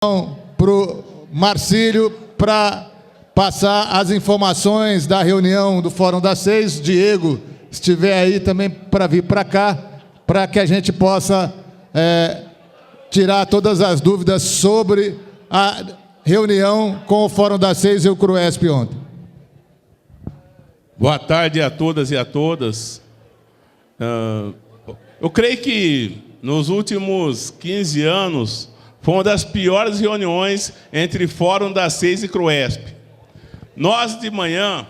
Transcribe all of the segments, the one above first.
para o Marcílio para passar as informações da reunião do Fórum das 6. Diego, se estiver aí também para vir para cá, para que a gente possa tirar todas as dúvidas sobre a reunião com o Fórum das 6 e o CRUESP ontem. Boa tarde a todas e a todas. Eu creio que nos últimos 15 anos foi uma das piores reuniões entre Fórum das 6 e CRUESP. Nós, de manhã,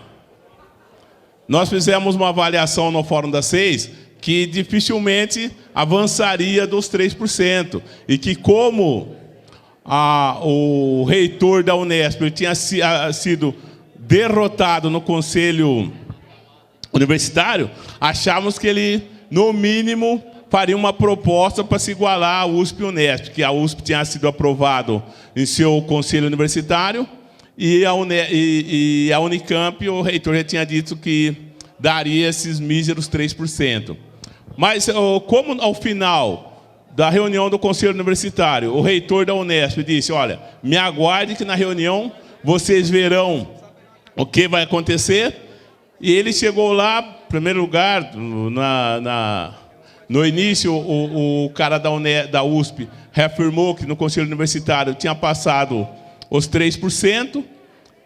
nós fizemos uma avaliação no Fórum das 6 que dificilmente avançaria dos 3%. E que, como o reitor da Unesp tinha sido derrotado no Conselho Universitário, achávamos que ele, no mínimo, faria uma proposta para se igualar à USP e Unesp, que a USP tinha sido aprovado em seu Conselho Universitário, e a Unicamp, o reitor já tinha dito que daria esses míseros 3%. Mas, como ao final da reunião do Conselho Universitário, o reitor da Unesp disse: olha, me aguarde que na reunião vocês verão o que vai acontecer. E ele chegou lá, em primeiro lugar, no início, o cara da USP reafirmou que no Conselho Universitário tinha passado os 3%,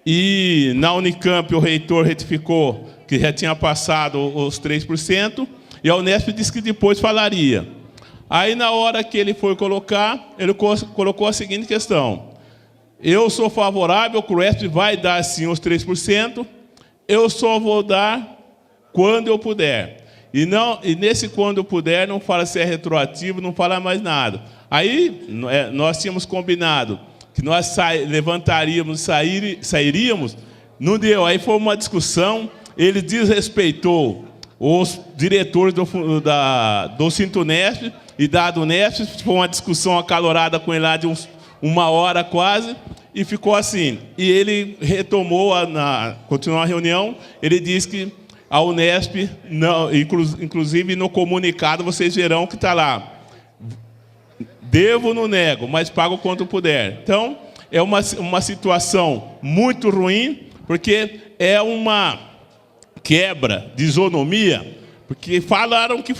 e na Unicamp o reitor retificou que já tinha passado os 3%, e a Unesp disse que depois falaria. Aí, na hora que ele foi colocar, ele colocou a seguinte questão: eu sou favorável, o CRUESP vai dar sim os 3%, eu só vou dar quando eu puder. E nesse quando eu puder, não fala se é retroativo, não fala mais nada. Aí nós tínhamos combinado que nós levantaríamos, sairíamos, não deu. Aí foi uma discussão, ele desrespeitou os diretores do Sintunesp e da Adunesp, foi uma discussão acalorada com ele lá de uma hora quase, e ficou assim. E ele retomou, continuou a reunião, ele disse que a Unesp, não, inclusive no comunicado, vocês verão que está lá: devo, não nego, mas pago quanto puder. Então, é uma situação muito ruim, porque é uma quebra de isonomia, porque falaram que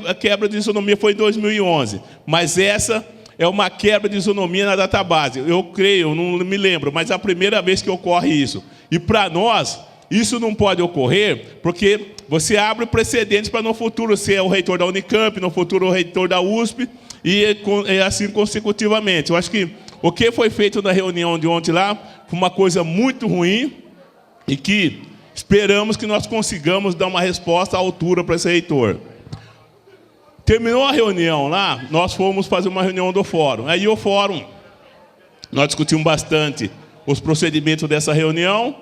a quebra de isonomia foi em 2011, mas essa é uma quebra de isonomia na database. Eu creio, eu não me lembro, mas é a primeira vez que ocorre isso. E para nós, isso não pode ocorrer, porque você abre precedentes para no futuro ser o reitor da Unicamp, no futuro o reitor da USP, e assim consecutivamente. Eu acho que o que foi feito na reunião de ontem lá foi uma coisa muito ruim, e que esperamos que nós consigamos dar uma resposta à altura para esse reitor. Terminou a reunião lá, nós fomos fazer uma reunião do fórum. Aí o fórum, nós discutimos bastante os procedimentos dessa reunião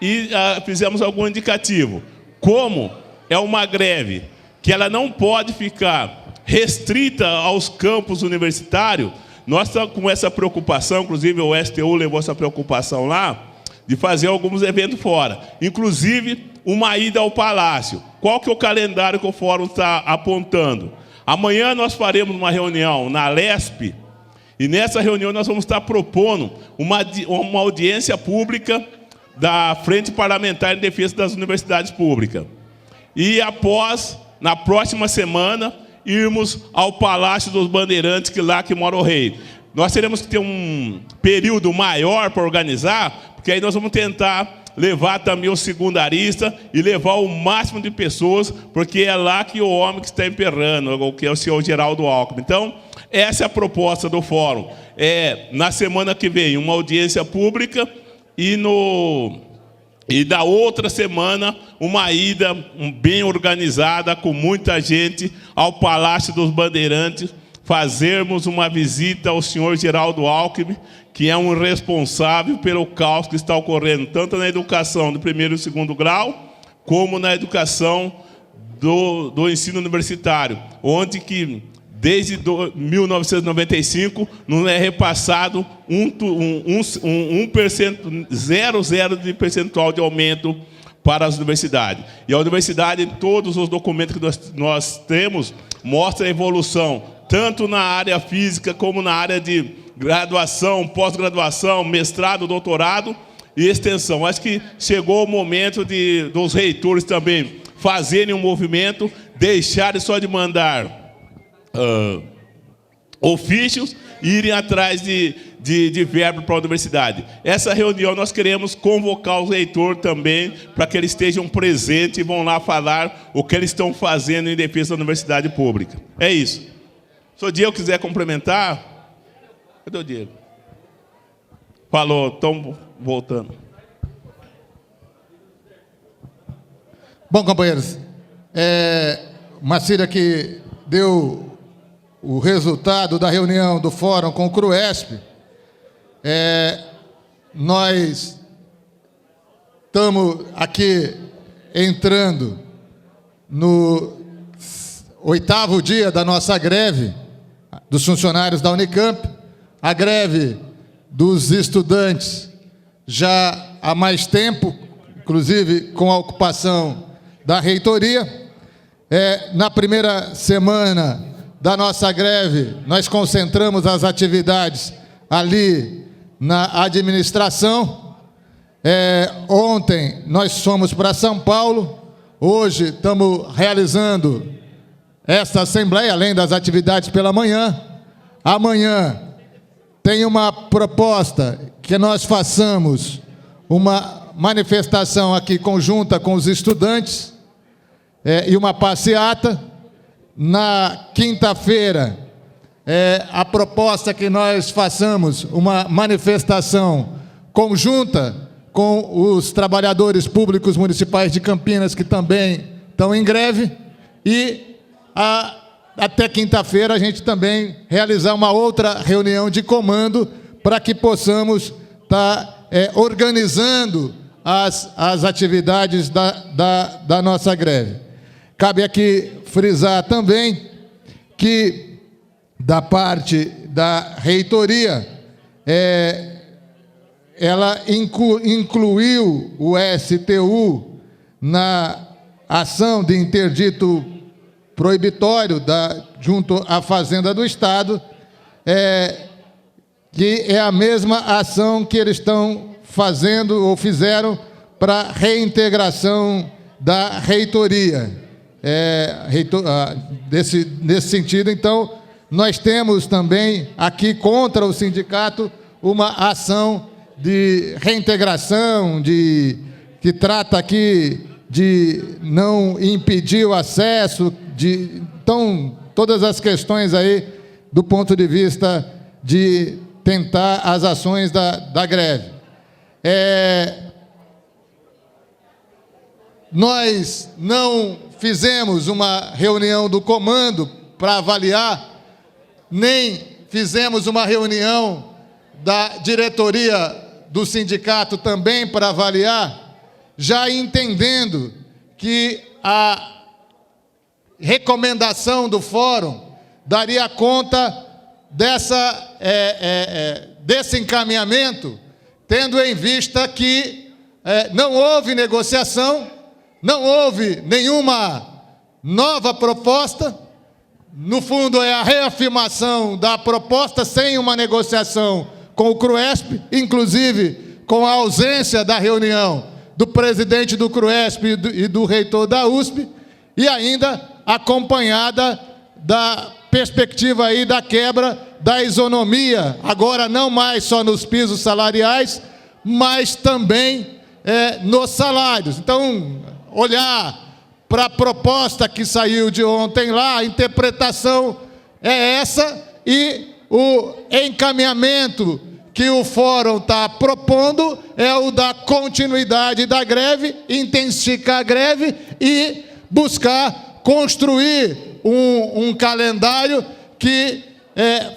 e fizemos algum indicativo. Como é uma greve que ela não pode ficar restrita aos campos universitários, nós estamos com essa preocupação, inclusive o STU levou essa preocupação lá, de fazer alguns eventos fora. Inclusive, uma ida ao Palácio. Qual que é o calendário que o fórum está apontando? Amanhã nós faremos uma reunião na LESP, e nessa reunião nós vamos estar propondo uma audiência pública da Frente Parlamentar em Defesa das Universidades Públicas. E após, na próxima semana, irmos ao Palácio dos Bandeirantes, que mora o rei. Nós teremos que ter um período maior para organizar, porque aí nós vamos tentar levar também os segundaristas e levar o máximo de pessoas, porque é lá que o homem que está emperrando, que é o senhor Geraldo Alckmin. Então, essa é a proposta do fórum. Na semana que vem, uma audiência pública, e da outra semana, uma ida bem organizada, com muita gente, ao Palácio dos Bandeirantes, fazermos uma visita ao senhor Geraldo Alckmin, que é um responsável pelo caos que está ocorrendo, tanto na educação do primeiro e segundo grau, como na educação do ensino universitário, onde que, desde 1995, não é repassado 0,0 de percentual de aumento para as universidades. E a universidade, em todos os documentos que nós temos, mostra a evolução, tanto na área física como na área de graduação, pós-graduação, mestrado, doutorado e extensão. Acho que chegou o momento dos reitores também fazerem um movimento, deixarem só de mandar ofícios e irem atrás de verba para a universidade. Essa reunião nós queremos convocar os reitores também para que eles estejam presentes e vão lá falar o que eles estão fazendo em defesa da universidade pública. É isso. Se o Diego quiser complementar... Cadê o Diego? Falou, estão voltando. Bom, companheiros, Marcílio aqui deu o resultado da reunião do fórum com o CRUESP. Nós estamos aqui entrando no 8º dia da nossa greve dos funcionários da Unicamp, a greve dos estudantes já há mais tempo, inclusive com a ocupação da reitoria. Na primeira semana da nossa greve, nós concentramos as atividades ali na administração. Ontem nós fomos para São Paulo, hoje estamos realizando esta assembleia, além das atividades pela manhã. Amanhã tem uma proposta que nós façamos uma manifestação aqui conjunta com os estudantes e uma passeata. Na quinta-feira, a proposta que nós façamos uma manifestação conjunta com os trabalhadores públicos municipais de Campinas, que também estão em greve, e até quinta-feira a gente também realizar uma outra reunião de comando para que possamos estar organizando as atividades da nossa greve. Cabe aqui frisar também que, da parte da reitoria, ela incluiu o STU na ação de interdito proibitório junto à Fazenda do Estado, que é a mesma ação que eles estão fazendo ou fizeram para reintegração da reitoria. Nesse sentido, então, nós temos também aqui contra o sindicato uma ação de reintegração, que trata aqui de não impedir o acesso, então, todas as questões aí do ponto de vista de tentar as ações da greve. Nós não fizemos uma reunião do comando para avaliar, nem fizemos uma reunião da diretoria do sindicato também para avaliar, já entendendo que a recomendação do fórum daria conta desse encaminhamento, tendo em vista que não houve negociação, não houve nenhuma nova proposta. No fundo, é a reafirmação da proposta sem uma negociação com o CRUESP, inclusive com a ausência da reunião do presidente do CRUESP e do reitor da USP, e ainda acompanhada da perspectiva aí da quebra da isonomia, agora não mais só nos pisos salariais, mas também nos salários. Então, olhar para a proposta que saiu de ontem lá, a interpretação é essa, e o encaminhamento que o fórum está propondo é o da continuidade da greve, intensificar a greve e buscar construir um calendário que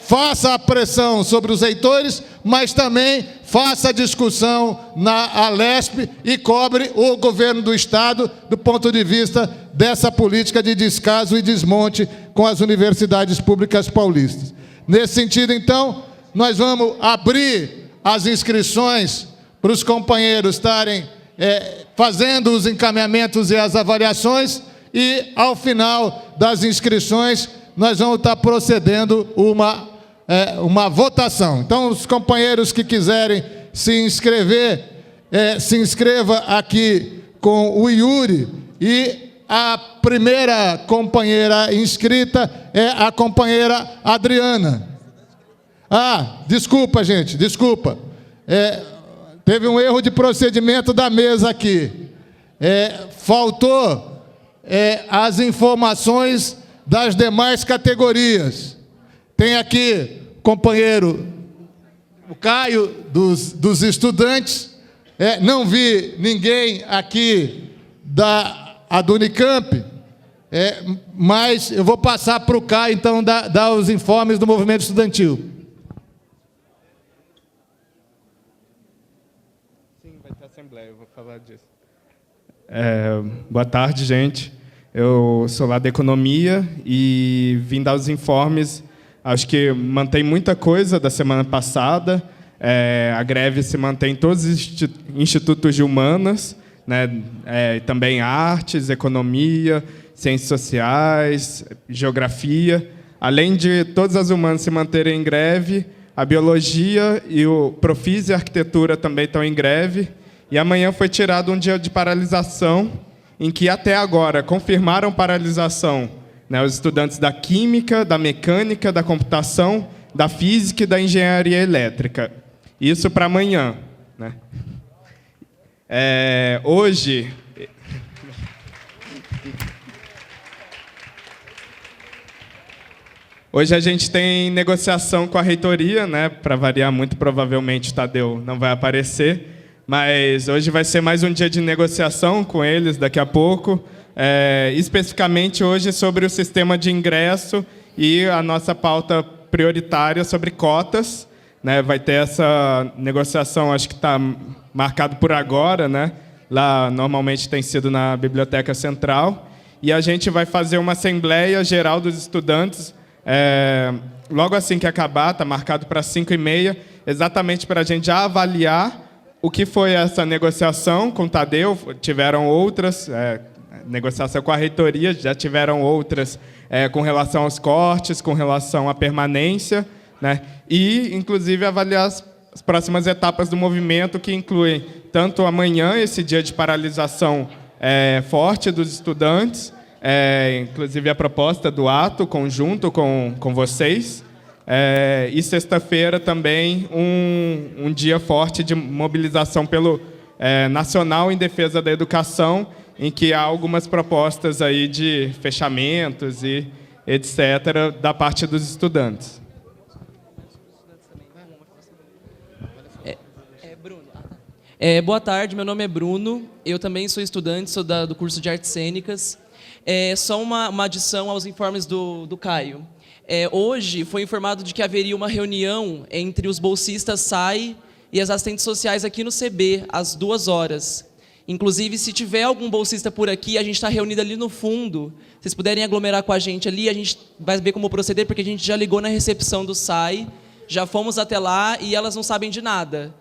faça a pressão sobre os reitores, mas também faça a discussão na Alesp e cobre o governo do Estado do ponto de vista dessa política de descaso e desmonte com as universidades públicas paulistas. Nesse sentido, então, nós vamos abrir as inscrições para os companheiros estarem fazendo os encaminhamentos e as avaliações, e, ao final das inscrições, nós vamos estar procedendo uma uma votação. Então, os companheiros que quiserem se inscrever, se inscreva aqui com o Yuri, e a primeira companheira inscrita é a companheira Adriana. Desculpa, gente, desculpa. Teve um erro de procedimento da mesa aqui. Faltou as informações das demais categorias. Tem aqui companheiro o Caio dos estudantes. Não vi ninguém aqui da Unicamp, mas eu vou passar para o Caio, então, dar os informes do movimento estudantil. Sim, vai ter assembleia, eu vou falar disso. Boa tarde, gente. Eu sou lá da Economia e vim dar os informes. Acho que mantém muita coisa da semana passada. A greve se mantém em todos os institutos de humanas, né? Também artes, economia, ciências sociais, geografia. Além de todas as humanas se manterem em greve, a biologia e o Profis e a arquitetura também estão em greve. E amanhã foi tirado um dia de paralisação, em que até agora confirmaram paralisação, né, os estudantes da química, da mecânica, da computação, da física e da engenharia elétrica. Isso para amanhã, né? Hoje a gente tem negociação com a reitoria, né? Para variar, muito provavelmente o Tadeu não vai aparecer, mas hoje vai ser mais um dia de negociação com eles daqui a pouco. Especificamente hoje sobre o sistema de ingresso e a nossa pauta prioritária sobre cotas, né? Vai ter essa negociação, acho que está marcado por agora, né? Lá normalmente tem sido na Biblioteca Central, e a gente vai fazer uma Assembleia Geral dos Estudantes logo assim que acabar, está marcado para 5h30, exatamente para a gente já avaliar o que foi essa negociação com o Tadeu. Tiveram outras, negociação com a reitoria, já tiveram outras com relação aos cortes, com relação à permanência, né? E, inclusive, avaliar as próximas etapas do movimento, que incluem tanto amanhã, esse dia de paralisação forte dos estudantes, inclusive a proposta do ato conjunto com vocês, e sexta-feira também um dia forte de mobilização pelo Nacional em Defesa da Educação, em que há algumas propostas aí de fechamentos e etc. da parte dos estudantes. Boa tarde, meu nome é Bruno, eu também sou estudante, sou do curso de Artes Cênicas. Só uma adição aos informes do Caio. Hoje foi informado de que haveria uma reunião entre os bolsistas SAI e as assistentes sociais aqui no CB, às 14h. Inclusive, se tiver algum bolsista por aqui, a gente está reunido ali no fundo. Se vocês puderem aglomerar com a gente ali, a gente vai ver como proceder, porque a gente já ligou na recepção do SAI, já fomos até lá e elas não sabem de nada.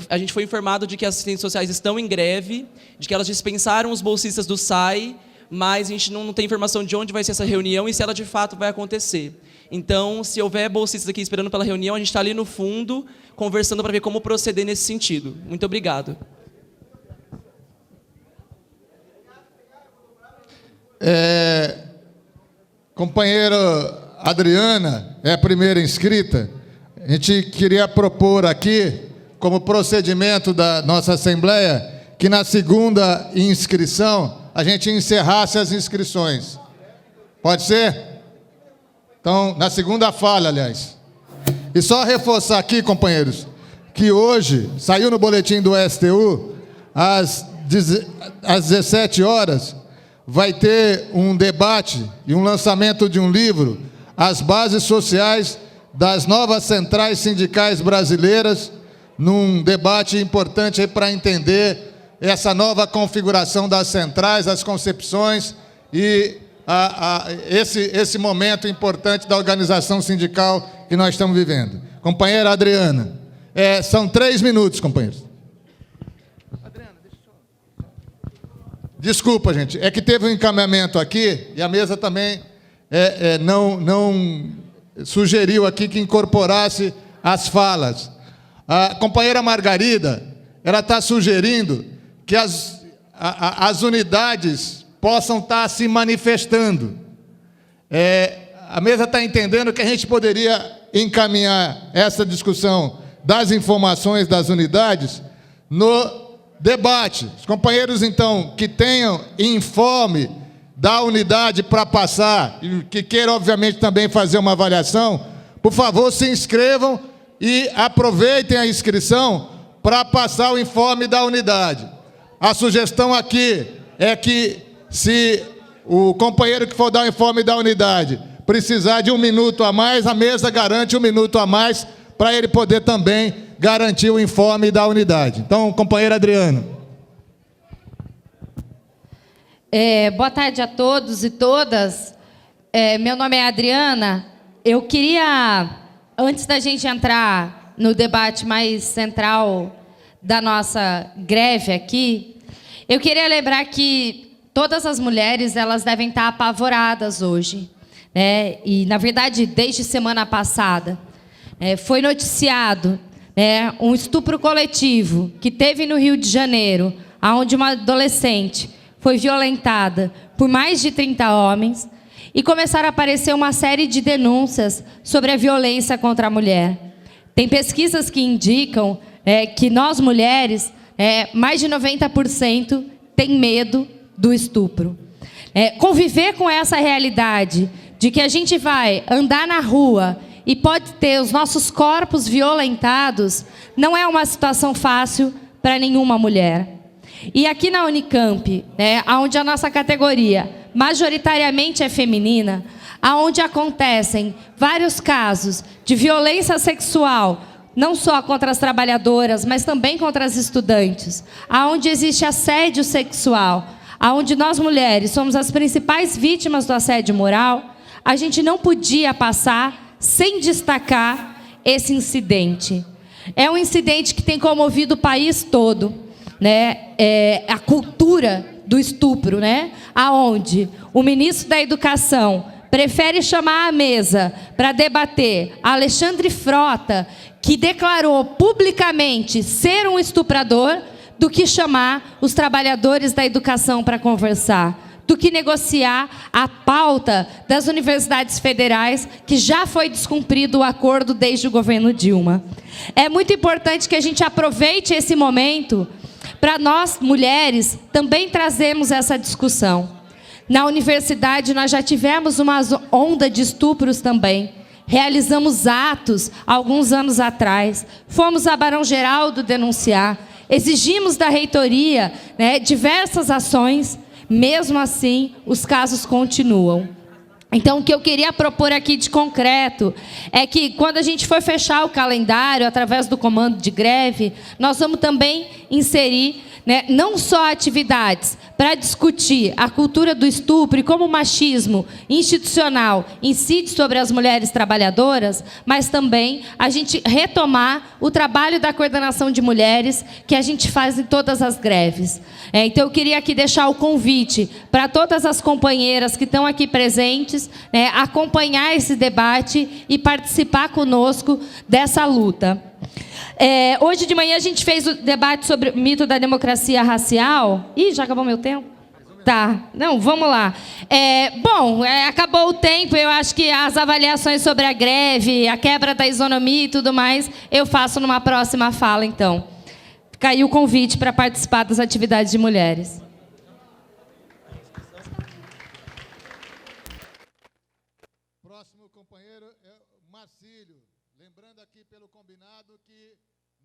A gente foi informado de que as assistentes sociais estão em greve, de que elas dispensaram os bolsistas do SAI, mas a gente não tem informação de onde vai ser essa reunião e se ela de fato vai acontecer. Então, se houver bolsistas aqui esperando pela reunião, a gente está ali no fundo, conversando para ver como proceder nesse sentido. Muito obrigado. Companheira Adriana é a primeira inscrita. A gente queria propor aqui, como procedimento da nossa Assembleia, que na segunda inscrição a gente encerrasse as inscrições. Pode ser? Então, na segunda fala, aliás. E só reforçar aqui, companheiros, que hoje saiu no boletim do STU, às 17h, vai ter um debate e um lançamento de um livro, As Bases Sociais das Novas Centrais Sindicais Brasileiras, num debate importante para entender essa nova configuração das centrais, as concepções e esse momento importante da organização sindical que nós estamos vivendo. Companheira Adriana, são 3 minutos, companheiros. Adriana, deixa eu... Desculpa, gente, é que teve um encaminhamento aqui e a mesa também não sugeriu aqui que incorporasse as falas. A companheira Margarida, ela está sugerindo que as unidades possam estar se manifestando. A mesa está entendendo que a gente poderia encaminhar essa discussão das informações das unidades no debate. Os companheiros, então, que tenham informe da unidade para passar, e que queiram, obviamente, também fazer uma avaliação, por favor, se inscrevam e aproveitem a inscrição para passar o informe da unidade. A sugestão aqui é que, se o companheiro que for dar o informe da unidade precisar de 1 minuto a mais, a mesa garante 1 minuto a mais para ele poder também garantir o informe da unidade. Então, companheiro Adriano. Boa tarde a todos e todas. Meu nome é Adriana. Eu queria, antes da gente entrar no debate mais central da nossa greve aqui, eu queria lembrar que todas as mulheres, elas devem estar apavoradas hoje, né? E, na verdade, desde semana passada, foi noticiado, né, um estupro coletivo que teve no Rio de Janeiro, onde uma adolescente foi violentada por mais de 30 homens, e começaram a aparecer uma série de denúncias sobre a violência contra a mulher. Tem pesquisas que indicam que nós, mulheres, mais de 90% tem medo do estupro. Conviver com essa realidade de que a gente vai andar na rua e pode ter os nossos corpos violentados, não é uma situação fácil para nenhuma mulher. E aqui na Unicamp, onde a nossa categoria majoritariamente é feminina, onde acontecem vários casos de violência sexual, não só contra as trabalhadoras, mas também contra as estudantes, onde existe assédio sexual, onde nós mulheres somos as principais vítimas do assédio moral, a gente não podia passar sem destacar esse incidente. É um incidente que tem comovido o país todo, né? A cultura do estupro, né? Aonde o ministro da Educação prefere chamar à mesa para debater Alexandre Frota, que declarou publicamente ser um estuprador, do que chamar os trabalhadores da educação para conversar, do que negociar a pauta das universidades federais, que já foi descumprido o acordo desde o governo Dilma. É muito importante que a gente aproveite esse momento para nós, mulheres, também trazermos essa discussão. Na universidade, nós já tivemos uma onda de estupros também. Realizamos atos alguns anos atrás. Fomos a Barão Geraldo denunciar. Exigimos da reitoria, diversas ações. Mesmo assim, os casos continuam. Então, o que eu queria propor aqui de concreto é que, quando a gente for fechar o calendário, através do comando de greve, nós vamos também inserir, não só atividades para discutir a cultura do estupro e como o machismo institucional incide sobre as mulheres trabalhadoras, mas também a gente retomar o trabalho da coordenação de mulheres que a gente faz em todas as greves. Então, eu queria aqui deixar o convite para todas as companheiras que estão aqui presentes, acompanhar esse debate e participar conosco dessa luta. Hoje de manhã a gente fez o debate sobre o mito da democracia racial. Ih, já acabou meu tempo? Tá, não, vamos lá. Acabou o tempo, eu acho que as avaliações sobre a greve, a quebra da isonomia e tudo mais, eu faço numa próxima fala, então. Fica aí o convite para participar das atividades de mulheres. Próximo companheiro é o Marcílio. Lembrando aqui pelo combinado que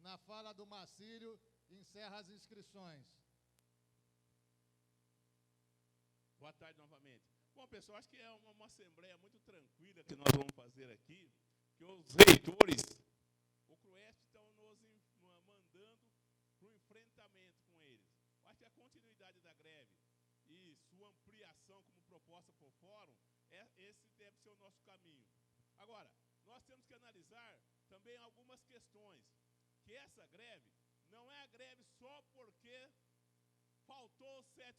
na fala do Marcílio encerra as inscrições. Boa tarde novamente. Bom, pessoal, acho que é uma assembleia muito tranquila que nós vamos fazer aqui, que os reitores, o CRUESP, estão nos mandando para o enfrentamento com eles. Acho que a continuidade da greve e sua ampliação como proposta por fórum, esse deve ser o nosso caminho. Agora, nós temos que analisar também algumas questões, que essa greve não é a greve só porque faltou os 7%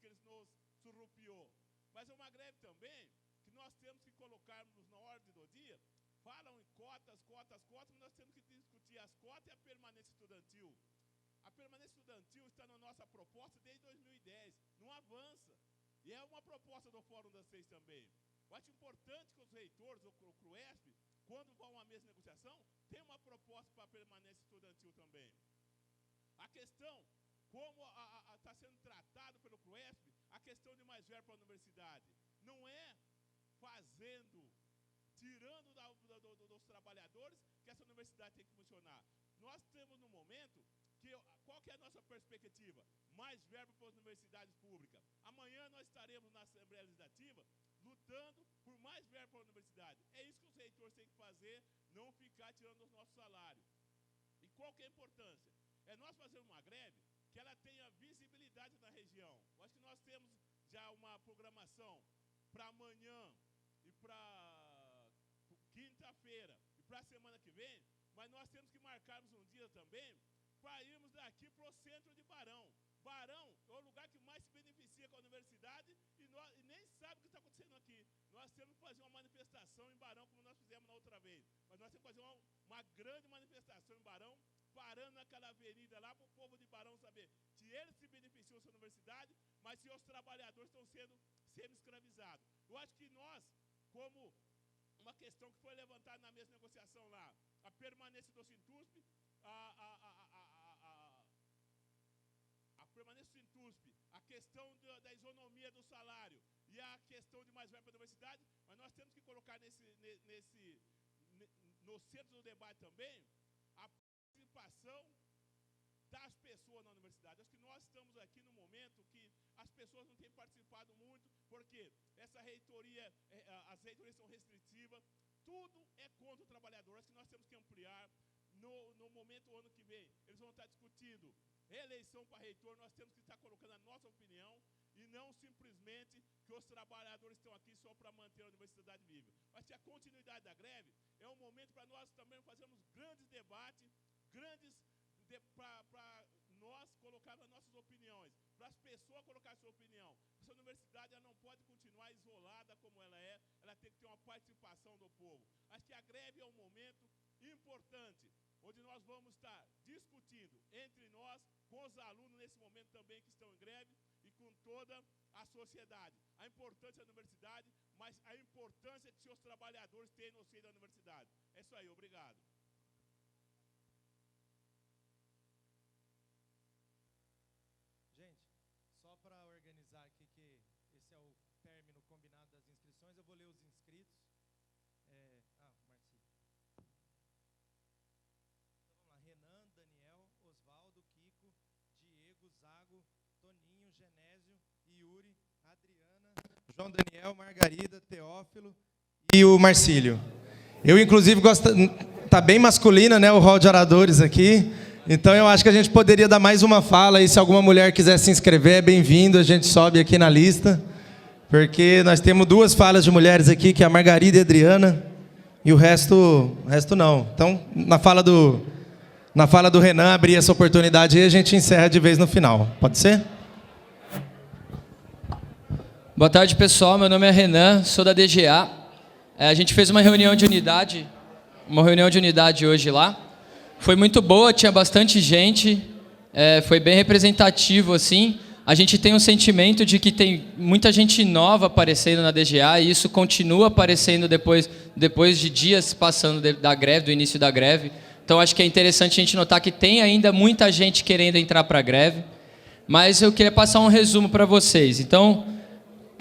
que eles nos surrupiou, mas é uma greve também que nós temos que colocarmos na ordem do dia, falam em cotas, mas nós temos que discutir as cotas e a permanência estudantil. A permanência estudantil está na nossa proposta desde 2010, não avança. E é uma proposta do Fórum das Seis também. Eu acho importante que os reitores, o CRUESP, quando vão à mesa de negociação, tenham uma proposta para a permanência estudantil também. A questão, como está sendo tratado pelo CRUESP, a questão de mais verba para a universidade, não é fazendo, tirando dos trabalhadores que essa universidade tem que funcionar. Nós temos no momento que, qual que é a nossa perspectiva? Mais verba para as universidades públicas. Amanhã nós estaremos na Assembleia Legislativa lutando por mais verba para a universidade. É isso que os reitores têm que fazer, não ficar tirando os nossos salários. E qual que é a importância? É nós fazermos uma greve que ela tenha visibilidade na região. Eu acho que nós temos já uma programação para amanhã e para quinta-feira e para a semana que vem, mas nós temos que marcarmos um dia também para irmos daqui para o centro de Barão. Barão é o lugar que mais se beneficia com a universidade e nem sabe o que está acontecendo aqui. Nós temos que fazer uma manifestação em Barão, como nós fizemos na outra vez. Mas nós temos que fazer uma grande manifestação em Barão, parando naquela avenida lá para o povo de Barão saber se eles se beneficiam dessa universidade, mas se os trabalhadores estão sendo escravizados. Eu acho que nós, como uma questão que foi levantada na mesa de negociação lá, a permanência do Sintusp, a permanência do Sintusp, a questão da isonomia do salário e a questão de mais verba para a universidade, mas nós temos que colocar no centro do debate também a participação das pessoas na universidade. Acho que nós estamos aqui no momento que as pessoas não têm participado muito, porque essa reitoria, as reitorias são restritivas, tudo é contra o trabalhador. Acho que nós temos que ampliar. No momento, ano que vem, eles vão estar discutindo eleição para reitor, nós temos que estar colocando a nossa opinião e não simplesmente que os trabalhadores estão aqui só para manter a universidade viva. Mas que a continuidade da greve é um momento para nós também fazermos grandes debates, para nós colocarmos as nossas opiniões, para as pessoas colocarem a sua opinião. Essa universidade ela não pode continuar isolada como ela tem que ter uma participação do povo. Acho que a greve é um momento importante, onde nós vamos estar discutindo entre nós, com os alunos nesse momento também que estão em greve e com toda a sociedade. A importância da universidade, mas a importância que seus trabalhadores têm no seio da universidade. É isso aí, obrigado. Gente, só para organizar aqui que esse é o término combinado das inscrições, eu vou ler os inscritos. Marcílio. Então vamos lá, Renan, Daniel, Osvaldo, Kiko, Diego, Zago, Toninho, Genésio, Yuri, Adriana, João Daniel, Margarida, Teófilo e o Marcílio. Eu, inclusive, gosto... Tá bem masculina, né, o hall de oradores aqui. Então, eu acho que a gente poderia dar mais uma fala e se alguma mulher quiser se inscrever, é bem-vindo, a gente sobe aqui na lista, porque nós temos 2 falas de mulheres aqui, que é a Margarida e a Adriana, e o resto não. Então, na fala do Renan, abrir essa oportunidade e a gente encerra de vez no final. Pode ser? Boa tarde, pessoal. Meu nome é Renan, sou da DGA. A gente fez uma reunião de unidade hoje lá. Foi muito boa, tinha bastante gente, foi bem representativo, assim. A gente tem um sentimento de que tem muita gente nova aparecendo na DGA e isso continua aparecendo depois de dias passando da greve, do início da greve. Então, acho que é interessante a gente notar que tem ainda muita gente querendo entrar para a greve. Mas eu queria passar um resumo para vocês. Então,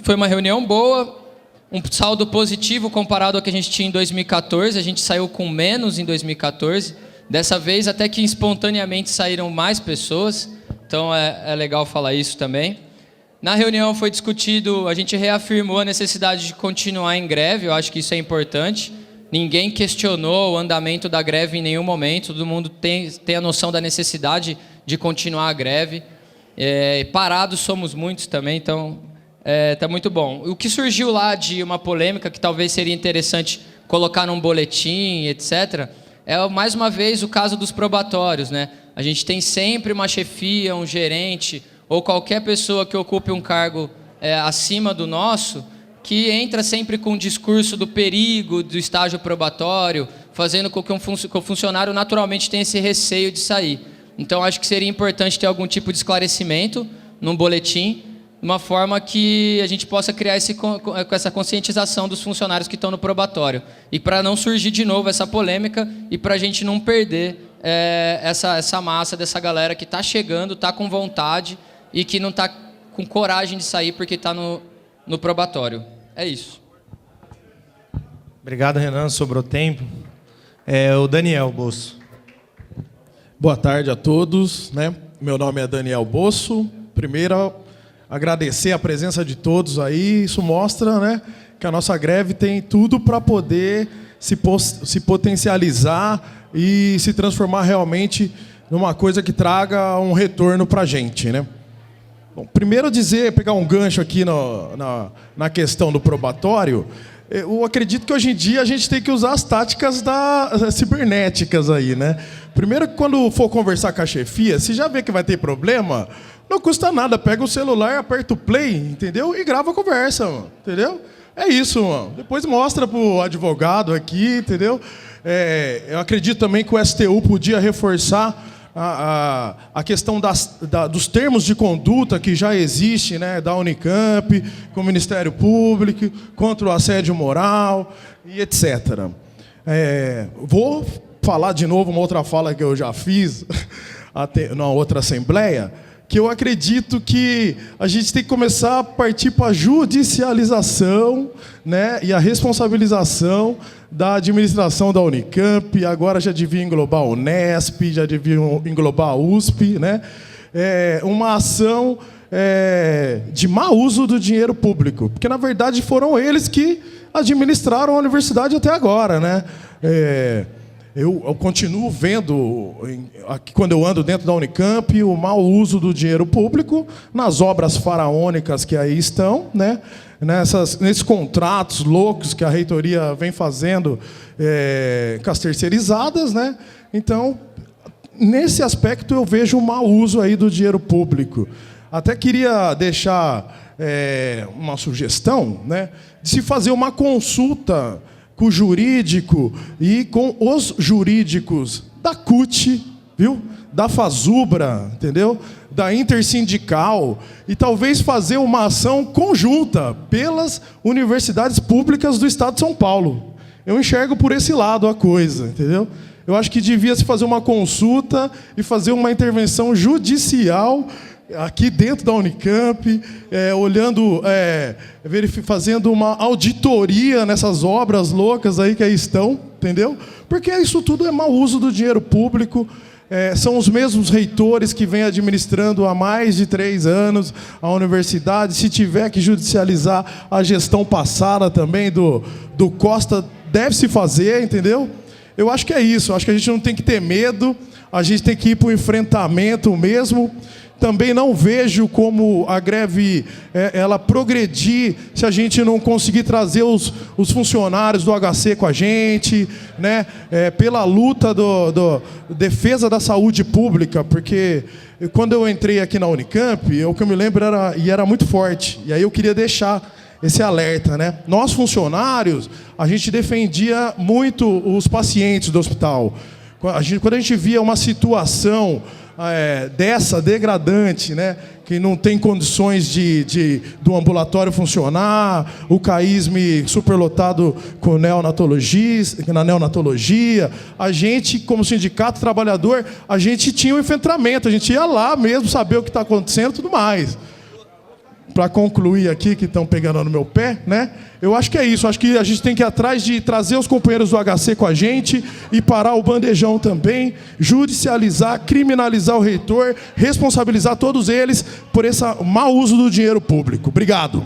foi uma reunião boa, um saldo positivo comparado ao que a gente tinha em 2014. A gente saiu com menos em 2014. Dessa vez, até que espontaneamente saíram mais pessoas, então é legal falar isso também. Na reunião foi discutido, a gente reafirmou a necessidade de continuar em greve, eu acho que isso é importante. Ninguém questionou o andamento da greve em nenhum momento, todo mundo tem a noção da necessidade de continuar a greve. Parados somos muitos também, então está muito bom. O que surgiu lá de uma polêmica, que talvez seria interessante colocar num boletim, etc., é, mais uma vez, o caso dos probatórios, né? A gente tem sempre uma chefia, um gerente, ou qualquer pessoa que ocupe um cargo acima do nosso, que entra sempre com o discurso do perigo do estágio probatório, fazendo com que o funcionário naturalmente tenha esse receio de sair. Então, acho que seria importante ter algum tipo de esclarecimento num boletim, de uma forma que a gente possa criar essa conscientização dos funcionários que estão no probatório. E para não surgir de novo essa polêmica e para a gente não perder essa massa dessa galera que está chegando, está com vontade e que não está com coragem de sair porque está no probatório. É isso. Obrigado, Renan. Sobrou tempo. O Daniel Bosso. Boa tarde a todos, né? Meu nome é Daniel Bosso. Primeiro, agradecer a presença de todos aí. Isso mostra, né, que a nossa greve tem tudo para poder se potencializar e se transformar realmente numa coisa que traga um retorno para a gente, né? Bom, primeiro pegar um gancho aqui na questão do probatório. Eu acredito que hoje em dia a gente tem que usar as táticas cibernéticas aí, né? Primeiro, quando for conversar com a chefia, se já vê que vai ter problema, não custa nada, pega o celular, aperta o play, entendeu? E grava a conversa, mano, entendeu? É isso, mano. Depois mostra pro advogado aqui, entendeu? Eu acredito também que o STU podia reforçar a questão dos termos de conduta que já existe, né, da Unicamp, com o Ministério Público, contra o assédio moral e etc. Vou falar de novo uma outra fala que eu já fiz na outra assembleia, que eu acredito que a gente tem que começar a partir para a judicialização, né, e a responsabilização da administração da Unicamp. Agora já devia englobar a Unesp, já devia englobar a USP, né? Uma ação de mau uso do dinheiro público, porque, na verdade, foram eles que administraram a universidade até agora, né? Eu continuo vendo, quando eu ando dentro da Unicamp, o mau uso do dinheiro público nas obras faraônicas que aí estão, né? Nesses contratos loucos que a reitoria vem fazendo com as terceirizadas, né? Então, nesse aspecto, eu vejo um mau uso aí do dinheiro público. Até queria deixar uma sugestão, né, de se fazer uma consulta com o jurídico e com os jurídicos da CUT, viu? Da FASUBRA, entendeu? Da Intersindical, e talvez fazer uma ação conjunta pelas universidades públicas do Estado de São Paulo. Eu enxergo por esse lado a coisa, entendeu? Eu acho que devia se fazer uma consulta e fazer uma intervenção judicial aqui dentro da Unicamp, olhando, fazendo uma auditoria nessas obras loucas aí que aí estão, entendeu? Porque isso tudo é mau uso do dinheiro público. São os mesmos reitores que vêm administrando há mais de 3 anos a universidade. Se tiver que judicializar a gestão passada também do Costa, deve se fazer, entendeu? Eu acho que é isso. Eu acho que a gente não tem que ter medo, a gente tem que ir para o enfrentamento mesmo. Também não vejo como a greve ela progredir se a gente não conseguir trazer os funcionários do HC com a gente, né? Pela luta defesa da saúde pública, porque quando eu entrei aqui na Unicamp, o que eu me lembro era muito forte. E aí eu queria deixar esse alerta, né? Nós, funcionários, a gente defendia muito os pacientes do hospital. Quando a gente via uma situação dessa degradante, né, que não tem condições do ambulatório funcionar, o CAISM superlotado na neonatologia, a gente, como sindicato trabalhador, a gente tinha um enfrentamento, a gente ia lá mesmo saber o que está acontecendo e tudo mais. Para concluir aqui, que estão pegando no meu pé, né? Eu acho que é isso. Acho que a gente tem que ir atrás de trazer os companheiros do HC com a gente e parar o bandejão também, judicializar, criminalizar o reitor, responsabilizar todos eles por esse mau uso do dinheiro público. Obrigado.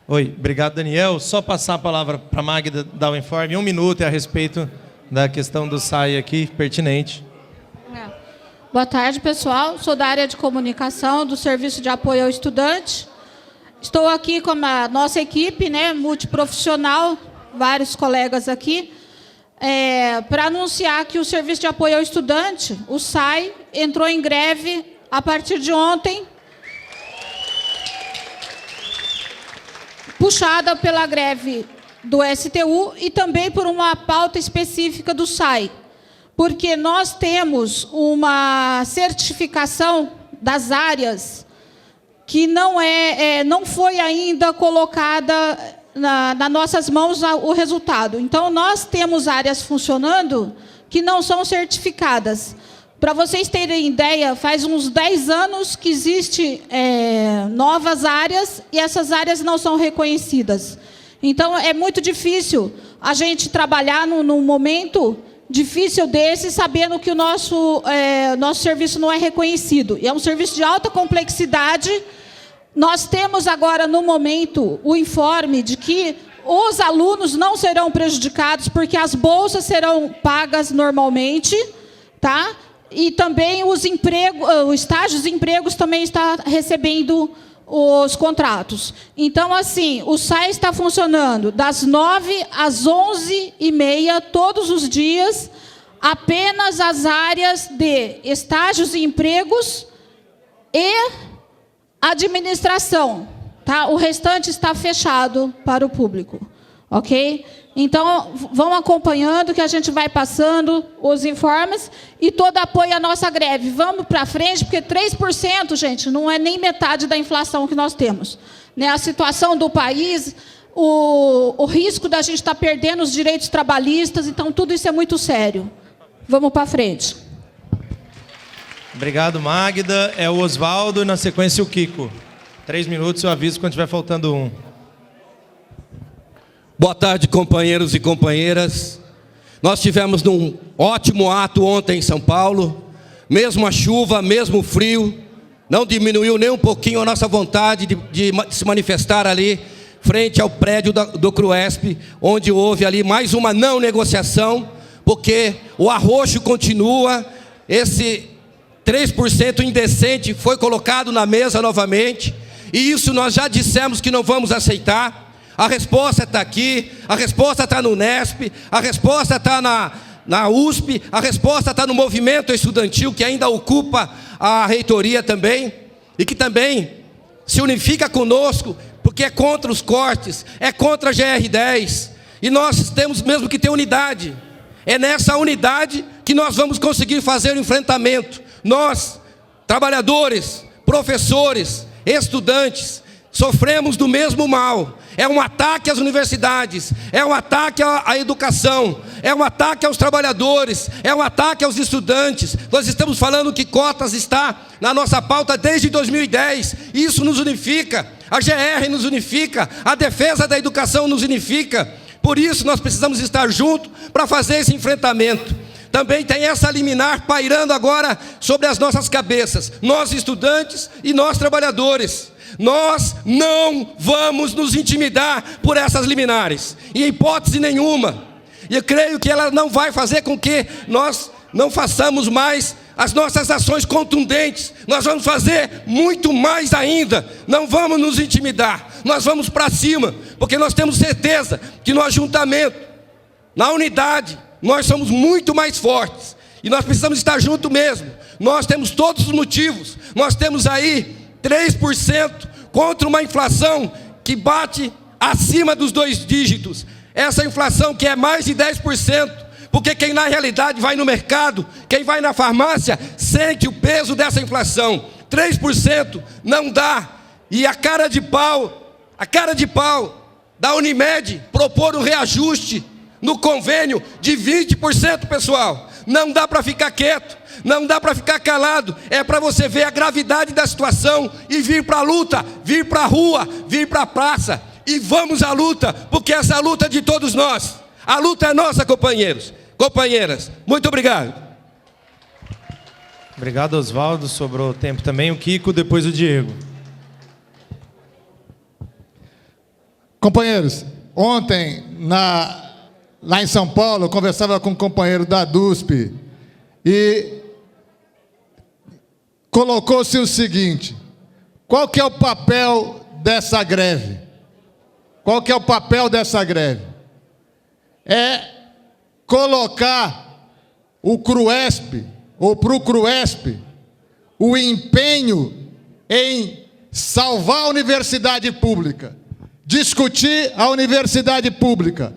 Oi, obrigado, Daniel. Só passar a palavra para a Magda dar o informe. 1 minuto a respeito da questão do SAI aqui, pertinente. Boa tarde, pessoal. Sou da área de comunicação do Serviço de Apoio ao Estudante. Estou aqui com a nossa equipe, né, multiprofissional, vários colegas aqui, para anunciar que o Serviço de Apoio ao Estudante, o SAI, entrou em greve a partir de ontem, puxada pela greve do STU e também por uma pauta específica do SAI, porque nós temos uma certificação das áreas que não foi ainda colocada nas nossas mãos o resultado. Então, nós temos áreas funcionando que não são certificadas. Para vocês terem ideia, faz uns 10 anos que existem novas áreas e essas áreas não são reconhecidas. Então, é muito difícil a gente trabalhar num momento difícil desse, sabendo que o nosso serviço não é reconhecido. E é um serviço de alta complexidade. Nós temos agora, no momento, o informe de que os alunos não serão prejudicados, porque as bolsas serão pagas normalmente, tá? E também os estágios de empregos também está recebendo os contratos. Então, assim, o SAI está funcionando das 9 às 11h30, todos os dias, apenas as áreas de estágios e empregos e administração. Tá? O restante está fechado para o público. Ok? Então, vão acompanhando que a gente vai passando os informes e todo apoio à nossa greve. Vamos para frente, porque 3%, gente, não é nem metade da inflação que nós temos. Né? A situação do país, o risco da gente estar perdendo os direitos trabalhistas, então tudo isso é muito sério. Vamos para frente. Obrigado, Magda. É o Osvaldo e, na sequência, o Kiko. 3 minutos, eu aviso quando estiver faltando um. Boa tarde, companheiros e companheiras. Nós tivemos um ótimo ato ontem em São Paulo. Mesmo a chuva, mesmo o frio, não diminuiu nem um pouquinho a nossa vontade de se manifestar ali, frente ao prédio do CRUESP, onde houve ali mais uma não negociação, porque o arroxo continua, esse 3% indecente foi colocado na mesa novamente, e isso nós já dissemos que não vamos aceitar. A resposta está aqui, a resposta está no Unesp, a resposta está na USP, a resposta está no movimento estudantil, que ainda ocupa a reitoria também, e que também se unifica conosco, porque é contra os cortes, é contra a GR10, e nós temos mesmo que ter unidade. É nessa unidade que nós vamos conseguir fazer o enfrentamento. Nós, trabalhadores, professores, estudantes, sofremos do mesmo mal. É um ataque às universidades, é um ataque à educação, é um ataque aos trabalhadores, é um ataque aos estudantes. Nós estamos falando que cotas está na nossa pauta desde 2010, isso nos unifica, a GR nos unifica, a defesa da educação nos unifica. Por isso nós precisamos estar juntos para fazer esse enfrentamento. Também tem essa liminar pairando agora sobre as nossas cabeças, nós estudantes e nós trabalhadores. Nós não vamos nos intimidar por essas liminares, em hipótese nenhuma. E eu creio que ela não vai fazer com que nós não façamos mais as nossas ações contundentes. Nós vamos fazer muito mais ainda. Não vamos nos intimidar, nós vamos para cima, porque nós temos certeza que no ajuntamento, na unidade, nós somos muito mais fortes. E nós precisamos estar juntos mesmo. Nós temos todos os motivos. Nós temos aí 3% contra uma inflação que bate acima dos 2 dígitos. Essa inflação que é mais de 10%, porque quem na realidade vai no mercado, quem vai na farmácia, sente o peso dessa inflação. 3% não dá. E a cara de pau da Unimed propor um reajuste no convênio de 20%, pessoal. Não dá para ficar quieto, não dá para ficar calado, é para você ver a gravidade da situação e vir para a luta, vir para a rua, vir para a praça, e vamos à luta, porque essa luta é de todos nós, a luta é nossa, companheiros, companheiras. Muito obrigado. Obrigado, Osvaldo, sobrou tempo também, o Kiko, depois o Diego. Companheiros, ontem, lá em São Paulo, eu conversava com um companheiro da DUSP e colocou-se o seguinte: qual que é o papel dessa greve? Qual que é o papel dessa greve? É colocar o CRUESP, ou para o CRUESP, o empenho em salvar a universidade pública, discutir a universidade pública,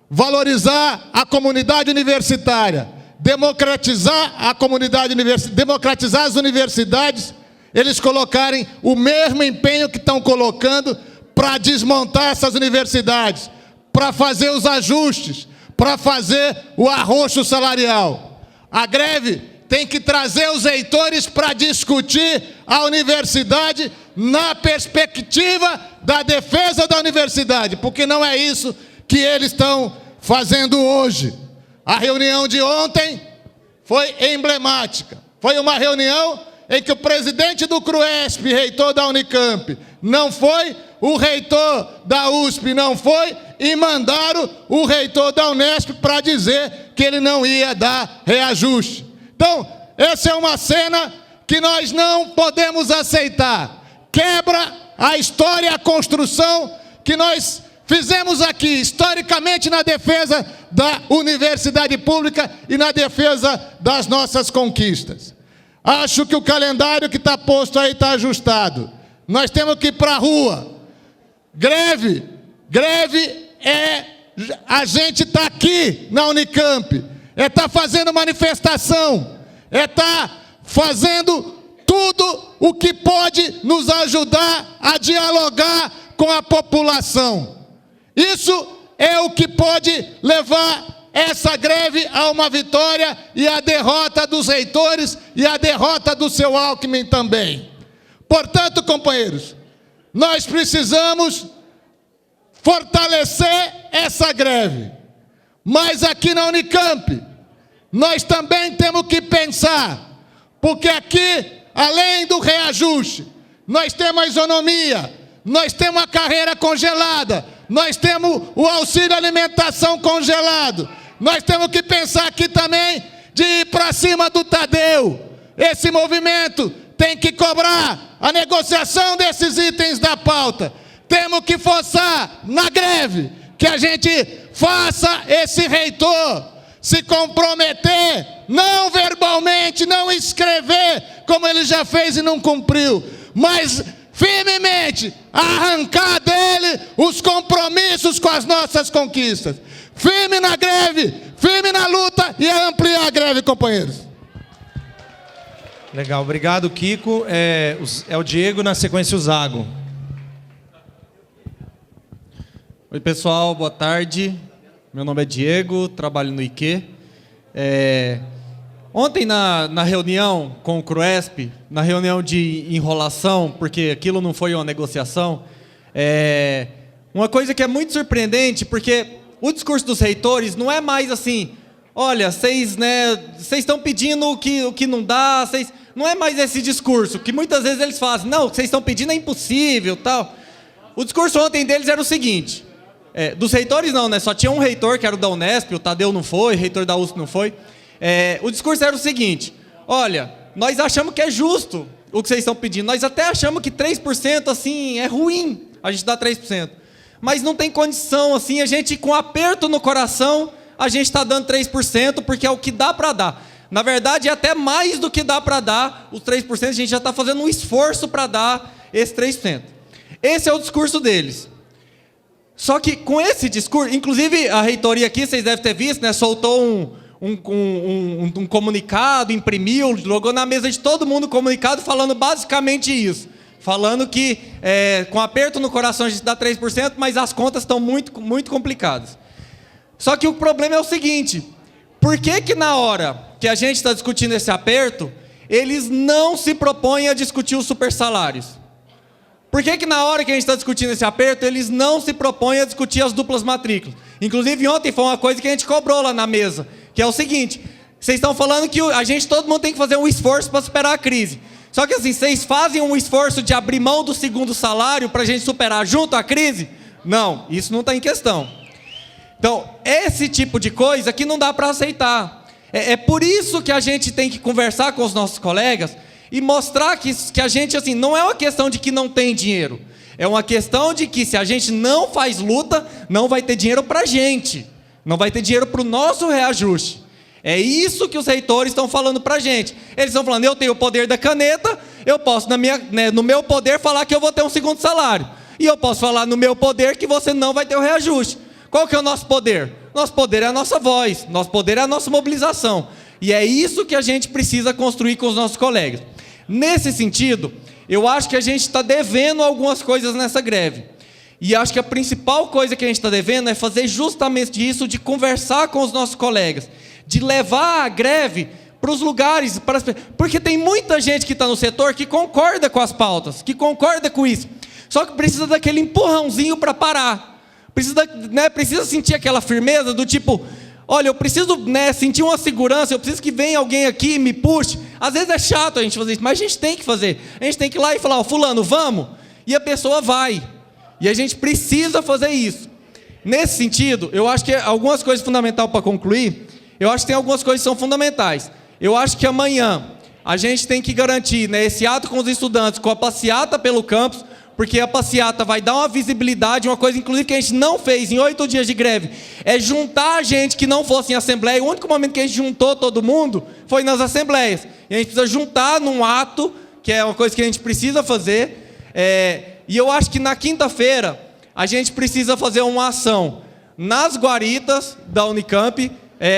valorizar a comunidade universitária, democratizar a comunidade universitária, democratizar as universidades, eles colocarem o mesmo empenho que estão colocando para desmontar essas universidades, para fazer os ajustes, para fazer o arroxo salarial. A greve tem que trazer os reitores para discutir a universidade na perspectiva da defesa da universidade, porque não é isso que eles estão fazendo hoje. A reunião de ontem foi emblemática. Foi uma reunião em que o presidente do CRUESP, reitor da Unicamp, não foi, o reitor da USP não foi, e mandaram o reitor da Unesp para dizer que ele não ia dar reajuste. Então, essa é uma cena que nós não podemos aceitar. Quebra a história, a construção que nós fizemos aqui, historicamente, na defesa da universidade pública e na defesa das nossas conquistas. Acho que o calendário que está posto aí está ajustado. Nós temos que ir para a rua. Greve é a gente está aqui na Unicamp, é estar fazendo manifestação, é estar fazendo tudo o que pode nos ajudar a dialogar com a população. Isso é o que pode levar essa greve a uma vitória e a derrota dos reitores e a derrota do seu Alckmin também. Portanto, companheiros, nós precisamos fortalecer essa greve. Mas aqui na Unicamp, nós também temos que pensar, porque aqui, além do reajuste, nós temos a isonomia, nós temos a carreira congelada, nós temos o auxílio alimentação congelado, nós temos que pensar aqui também de ir para cima do Tadeu. Esse movimento tem que cobrar a negociação desses itens da pauta. Temos que forçar na greve que a gente faça esse reitor se comprometer, não verbalmente, não escrever, como ele já fez e não cumpriu, mas firmemente arrancar dele os compromissos com as nossas conquistas. Firme na greve, firme na luta e ampliar a greve, companheiros. Legal, obrigado, Kiko. É o Diego, na sequência o Zago. Oi, pessoal, boa tarde. Meu nome é Diego, trabalho no IQ. Ontem, na reunião com o CRUESP, na reunião de enrolação, porque aquilo não foi uma negociação, uma coisa que é muito surpreendente, porque o discurso dos reitores não é mais assim, olha, vocês estão pedindo o que não dá, não é mais esse discurso, que muitas vezes eles fazem, não, o que vocês estão pedindo é impossível, tal. O discurso ontem deles era o seguinte, dos reitores não, né? Só tinha um reitor, que era o da Unesp, o Tadeu não foi, o reitor da USP não foi. O discurso era o seguinte, olha, nós achamos que é justo o que vocês estão pedindo, nós até achamos que 3% assim, é ruim a gente dar 3%, mas não tem condição, assim, a gente com aperto no coração, a gente está dando 3%, porque é o que dá para dar. Na verdade, é até mais do que dá para dar, os 3%, a gente já está fazendo um esforço para dar esse 3%. Esse é o discurso deles. Só que com esse discurso, inclusive a reitoria aqui, vocês devem ter visto, né, soltou um comunicado, imprimiu, jogou na mesa de todo mundo um comunicado falando basicamente isso. Falando que com aperto no coração a gente dá 3%, mas as contas estão muito, muito complicadas. Só que o problema é o seguinte, por que na hora que a gente está discutindo esse aperto, eles não se propõem a discutir os supersalários? Por que na hora que a gente está discutindo esse aperto, eles não se propõem a discutir as duplas matrículas? Inclusive, ontem foi uma coisa que a gente cobrou lá na mesa, que é o seguinte, vocês estão falando que todo mundo tem que fazer um esforço para superar a crise. Só que assim, vocês fazem um esforço de abrir mão do segundo salário para a gente superar junto a crise? Não, isso não está em questão. Então, esse tipo de coisa que não dá para aceitar. É por isso que a gente tem que conversar com os nossos colegas e mostrar que a gente, assim, não é uma questão de que não tem dinheiro. É uma questão de que se a gente não faz luta, não vai ter dinheiro para a gente. Não vai ter dinheiro para o nosso reajuste. É isso que os reitores estão falando para a gente. Eles estão falando, eu tenho o poder da caneta, eu posso, no meu poder, falar que eu vou ter um segundo salário. E eu posso falar no meu poder que você não vai ter o reajuste. Qual que é o nosso poder? Nosso poder é a nossa voz, nosso poder é a nossa mobilização. E é isso que a gente precisa construir com os nossos colegas. Nesse sentido, eu acho que a gente está devendo algumas coisas nessa greve. E acho que a principal coisa que a gente está devendo é fazer justamente isso, de conversar com os nossos colegas, de levar a greve para os lugares, porque tem muita gente que está no setor que concorda com as pautas, que concorda com isso, só que precisa daquele empurrãozinho para parar, precisa sentir aquela firmeza do tipo, olha, eu preciso sentir uma segurança, eu preciso que venha alguém aqui e me puxe. Às vezes é chato a gente fazer isso, mas a gente tem que fazer, a gente tem que ir lá e falar, fulano, vamos, e a pessoa vai, e a gente precisa fazer isso. Nesse sentido, eu acho que algumas coisas fundamentais para concluir, eu acho que tem algumas coisas que são fundamentais. Eu acho que amanhã a gente tem que garantir esse ato com os estudantes, com a passeata pelo campus, porque a passeata vai dar uma visibilidade, uma coisa inclusive que a gente não fez em 8 dias de greve, é juntar a gente que não fosse em assembleia. O único momento que a gente juntou todo mundo foi nas assembleias. E a gente precisa juntar num ato, que é uma coisa que a gente precisa fazer. E eu acho que na quinta-feira a gente precisa fazer uma ação nas guaritas da Unicamp.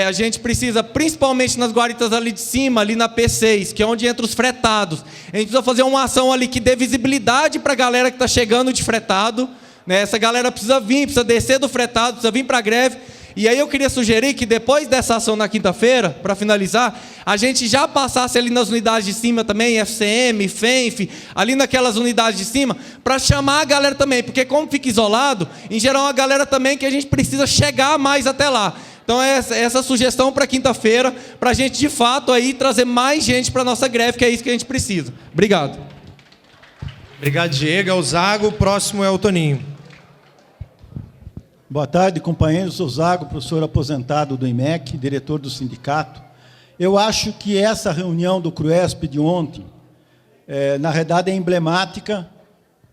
A gente precisa, principalmente nas guaritas ali de cima, ali na P6, que é onde entra os fretados. A gente precisa fazer uma ação ali que dê visibilidade para a galera que está chegando de fretado. Essa galera precisa vir, precisa descer do fretado, precisa vir para a greve. E aí eu queria sugerir que depois dessa ação na quinta-feira, para finalizar, a gente já passasse ali nas unidades de cima também, FCM, FENF, ali naquelas unidades de cima, para chamar a galera também, porque como fica isolado, em geral a galera também que a gente precisa chegar mais até lá. Então essa sugestão para quinta-feira, para a gente de fato aí trazer mais gente para a nossa greve, que é isso que a gente precisa. Obrigado. Obrigado, Diego. É o Zago, o próximo é o Toninho. Boa tarde, companheiros. Sou Zago, professor aposentado do IMEC, diretor do sindicato. Eu acho que essa reunião do CRUESP de ontem, na verdade, é emblemática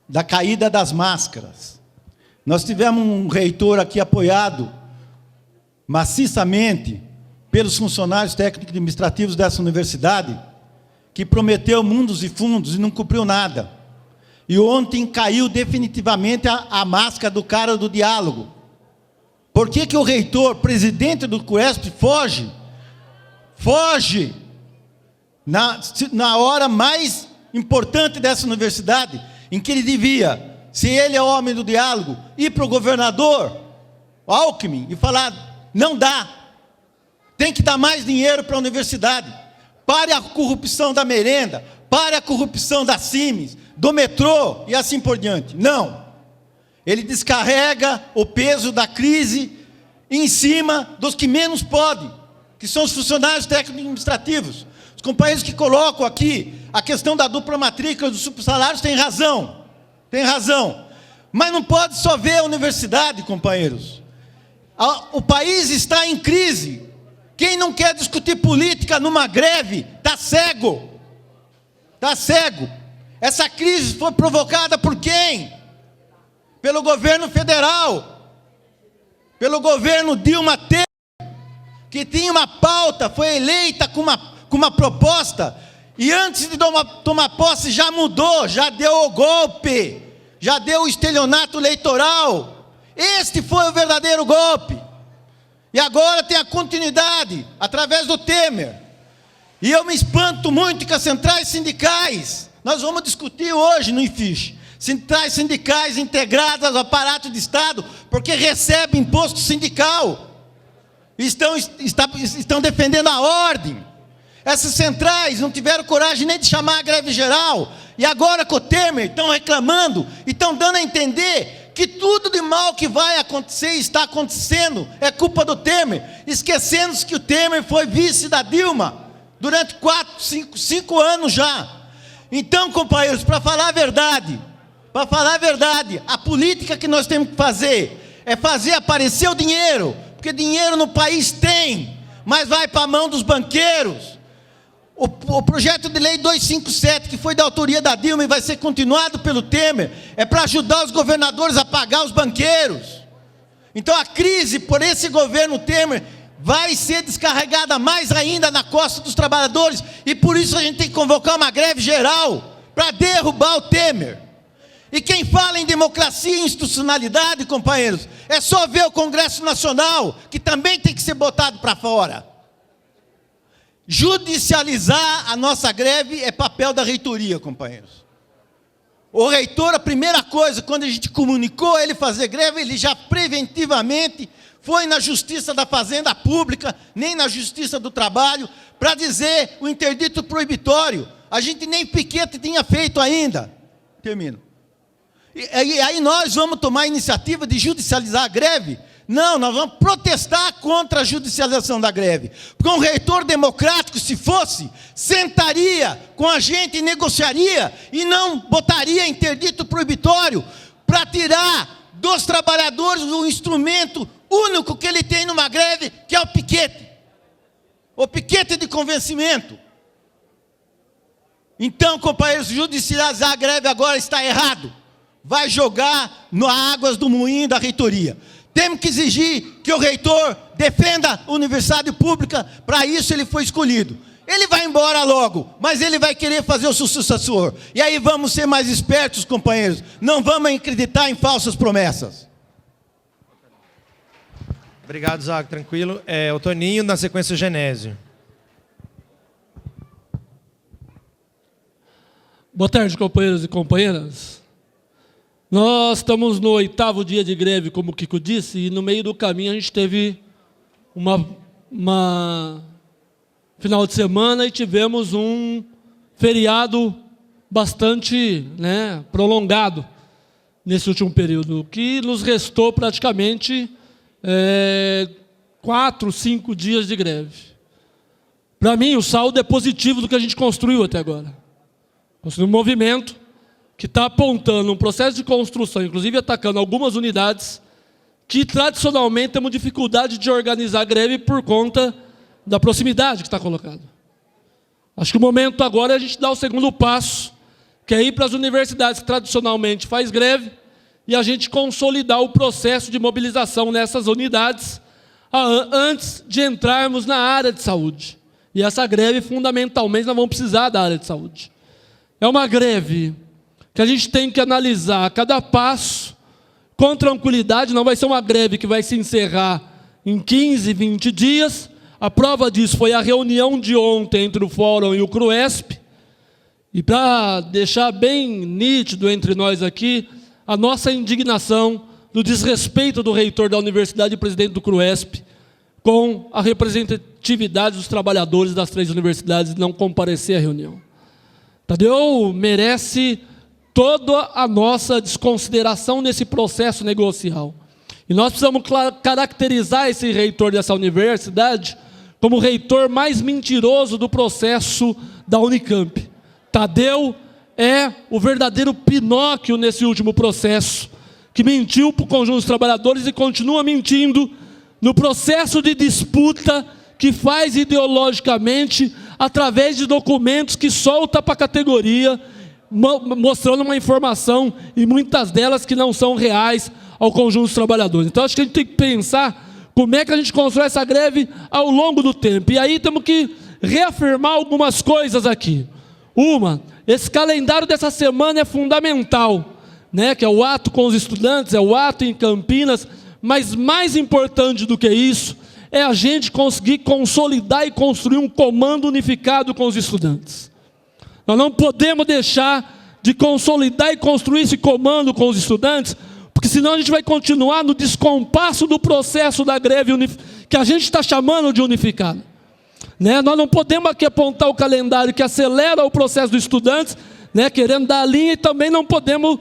da caída das máscaras. Nós tivemos um reitor aqui apoiado maciçamente pelos funcionários técnicos e administrativos dessa universidade, que prometeu mundos e fundos e não cumpriu nada. E ontem caiu definitivamente a máscara do cara do diálogo. Por que o reitor, presidente do CRUESP, foge? Foge na hora mais importante dessa universidade, em que ele devia, se ele é homem do diálogo, ir para o governador Alckmin e falar: não dá, tem que dar mais dinheiro para a universidade, pare a corrupção da merenda, pare a corrupção da CIMES, do metrô e assim por diante. Não, ele descarrega o peso da crise em cima dos que menos podem, que são os funcionários técnicos administrativos. Os companheiros que colocam aqui a questão da dupla matrícula dos subsalários têm razão, mas não pode só ver a universidade, companheiros. O país está em crise. Quem não quer discutir política numa greve está cego. Está cego. Essa crise foi provocada por quem? Pelo governo federal, pelo governo Dilma Temer, que tinha uma pauta, foi eleita com uma proposta, e antes de tomar posse já mudou, já deu o golpe, já deu o estelionato eleitoral. Este foi o verdadeiro golpe. E agora tem a continuidade, através do Temer. E eu me espanto muito com as centrais sindicais. Nós vamos discutir hoje no IFISH. Centrais sindicais integradas ao aparato de Estado, porque recebem imposto sindical. Estão defendendo a ordem. Essas centrais não tiveram coragem nem de chamar a greve geral. E agora com o Temer estão reclamando, e estão dando a entender que tudo de mal que vai acontecer e está acontecendo é culpa do Temer, esquecendo-se que o Temer foi vice da Dilma durante 5 anos já. Então, companheiros, para falar a verdade, a política que nós temos que fazer é fazer aparecer o dinheiro, porque dinheiro no país tem, mas vai para a mão dos banqueiros. O projeto de lei 257, que foi da autoria da Dilma e vai ser continuado pelo Temer, é para ajudar os governadores a pagar os banqueiros. Então a crise por esse governo Temer vai ser descarregada mais ainda na costa dos trabalhadores, e por isso a gente tem que convocar uma greve geral para derrubar o Temer. E quem fala em democracia e institucionalidade, companheiros, é só ver o Congresso Nacional, que também tem que ser botado para fora. Judicializar a nossa greve é papel da reitoria, companheiros. O reitor, a primeira coisa, quando a gente comunicou ele fazer greve, ele já preventivamente foi na Justiça da Fazenda Pública, nem na Justiça do Trabalho, para dizer o interdito proibitório. A gente nem piquete tinha feito ainda. Termino. E aí nós vamos tomar a iniciativa de judicializar a greve? Não, nós vamos protestar contra a judicialização da greve. Porque um reitor democrático, se fosse, sentaria com a gente e negociaria, e não botaria interdito proibitório para tirar dos trabalhadores o instrumento único que ele tem numa greve, que é o piquete. O piquete de convencimento. Então, companheiros, judicializar a greve agora está errado. Vai jogar nas águas do moinho da reitoria. Temos que exigir que o reitor defenda a universidade pública, para isso ele foi escolhido. Ele vai embora logo, mas ele vai querer fazer o seu sucessor. E aí vamos ser mais espertos, companheiros. Não vamos acreditar em falsas promessas. Obrigado, Zago. Tranquilo. O Toninho, na sequência, o Genésio. Boa tarde, companheiros e companheiras. Nós estamos no 8º dia de greve, como o Kiko disse, e no meio do caminho a gente teve uma final de semana e tivemos um feriado bastante prolongado nesse último período, que nos restou praticamente 4, 5 dias de greve. Para mim, o saldo é positivo do que a gente construiu até agora. Construiu um movimento que está apontando um processo de construção, inclusive atacando algumas unidades que tradicionalmente temos dificuldade de organizar a greve por conta da proximidade que está colocado. Acho que o momento agora é a gente dar o segundo passo, que é ir para as universidades que tradicionalmente faz greve, e a gente consolidar o processo de mobilização nessas unidades antes de entrarmos na área de saúde. E essa greve, fundamentalmente, nós vamos precisar da área de saúde. É uma greve que a gente tem que analisar a cada passo com tranquilidade. Não vai ser uma greve que vai se encerrar em 15, 20 dias. A prova disso foi a reunião de ontem entre o Fórum e o CRUESP. E para deixar bem nítido entre nós aqui, a nossa indignação do desrespeito do reitor da universidade e presidente do CRUESP com a representatividade dos trabalhadores das 3 universidades não comparecer à reunião. Tadeu merece toda a nossa desconsideração nesse processo negocial. E nós precisamos caracterizar esse reitor dessa universidade como o reitor mais mentiroso do processo da Unicamp. Tadeu é o verdadeiro Pinóquio nesse último processo, que mentiu para o conjunto dos trabalhadores e continua mentindo no processo de disputa que faz ideologicamente através de documentos que solta para a categoria, mostrando uma informação, e muitas delas que não são reais ao conjunto dos trabalhadores. Então, acho que a gente tem que pensar como é que a gente constrói essa greve ao longo do tempo. E aí temos que reafirmar algumas coisas aqui. Esse calendário dessa semana é fundamental, que é o ato com os estudantes, é o ato em Campinas, mas mais importante do que isso, é a gente conseguir consolidar e construir um comando unificado com os estudantes. Nós não podemos deixar de consolidar e construir esse comando com os estudantes, porque senão a gente vai continuar no descompasso do processo da greve que a gente está chamando de unificado. Nós não podemos aqui apontar o calendário que acelera o processo dos estudantes, querendo dar a linha, e também não podemos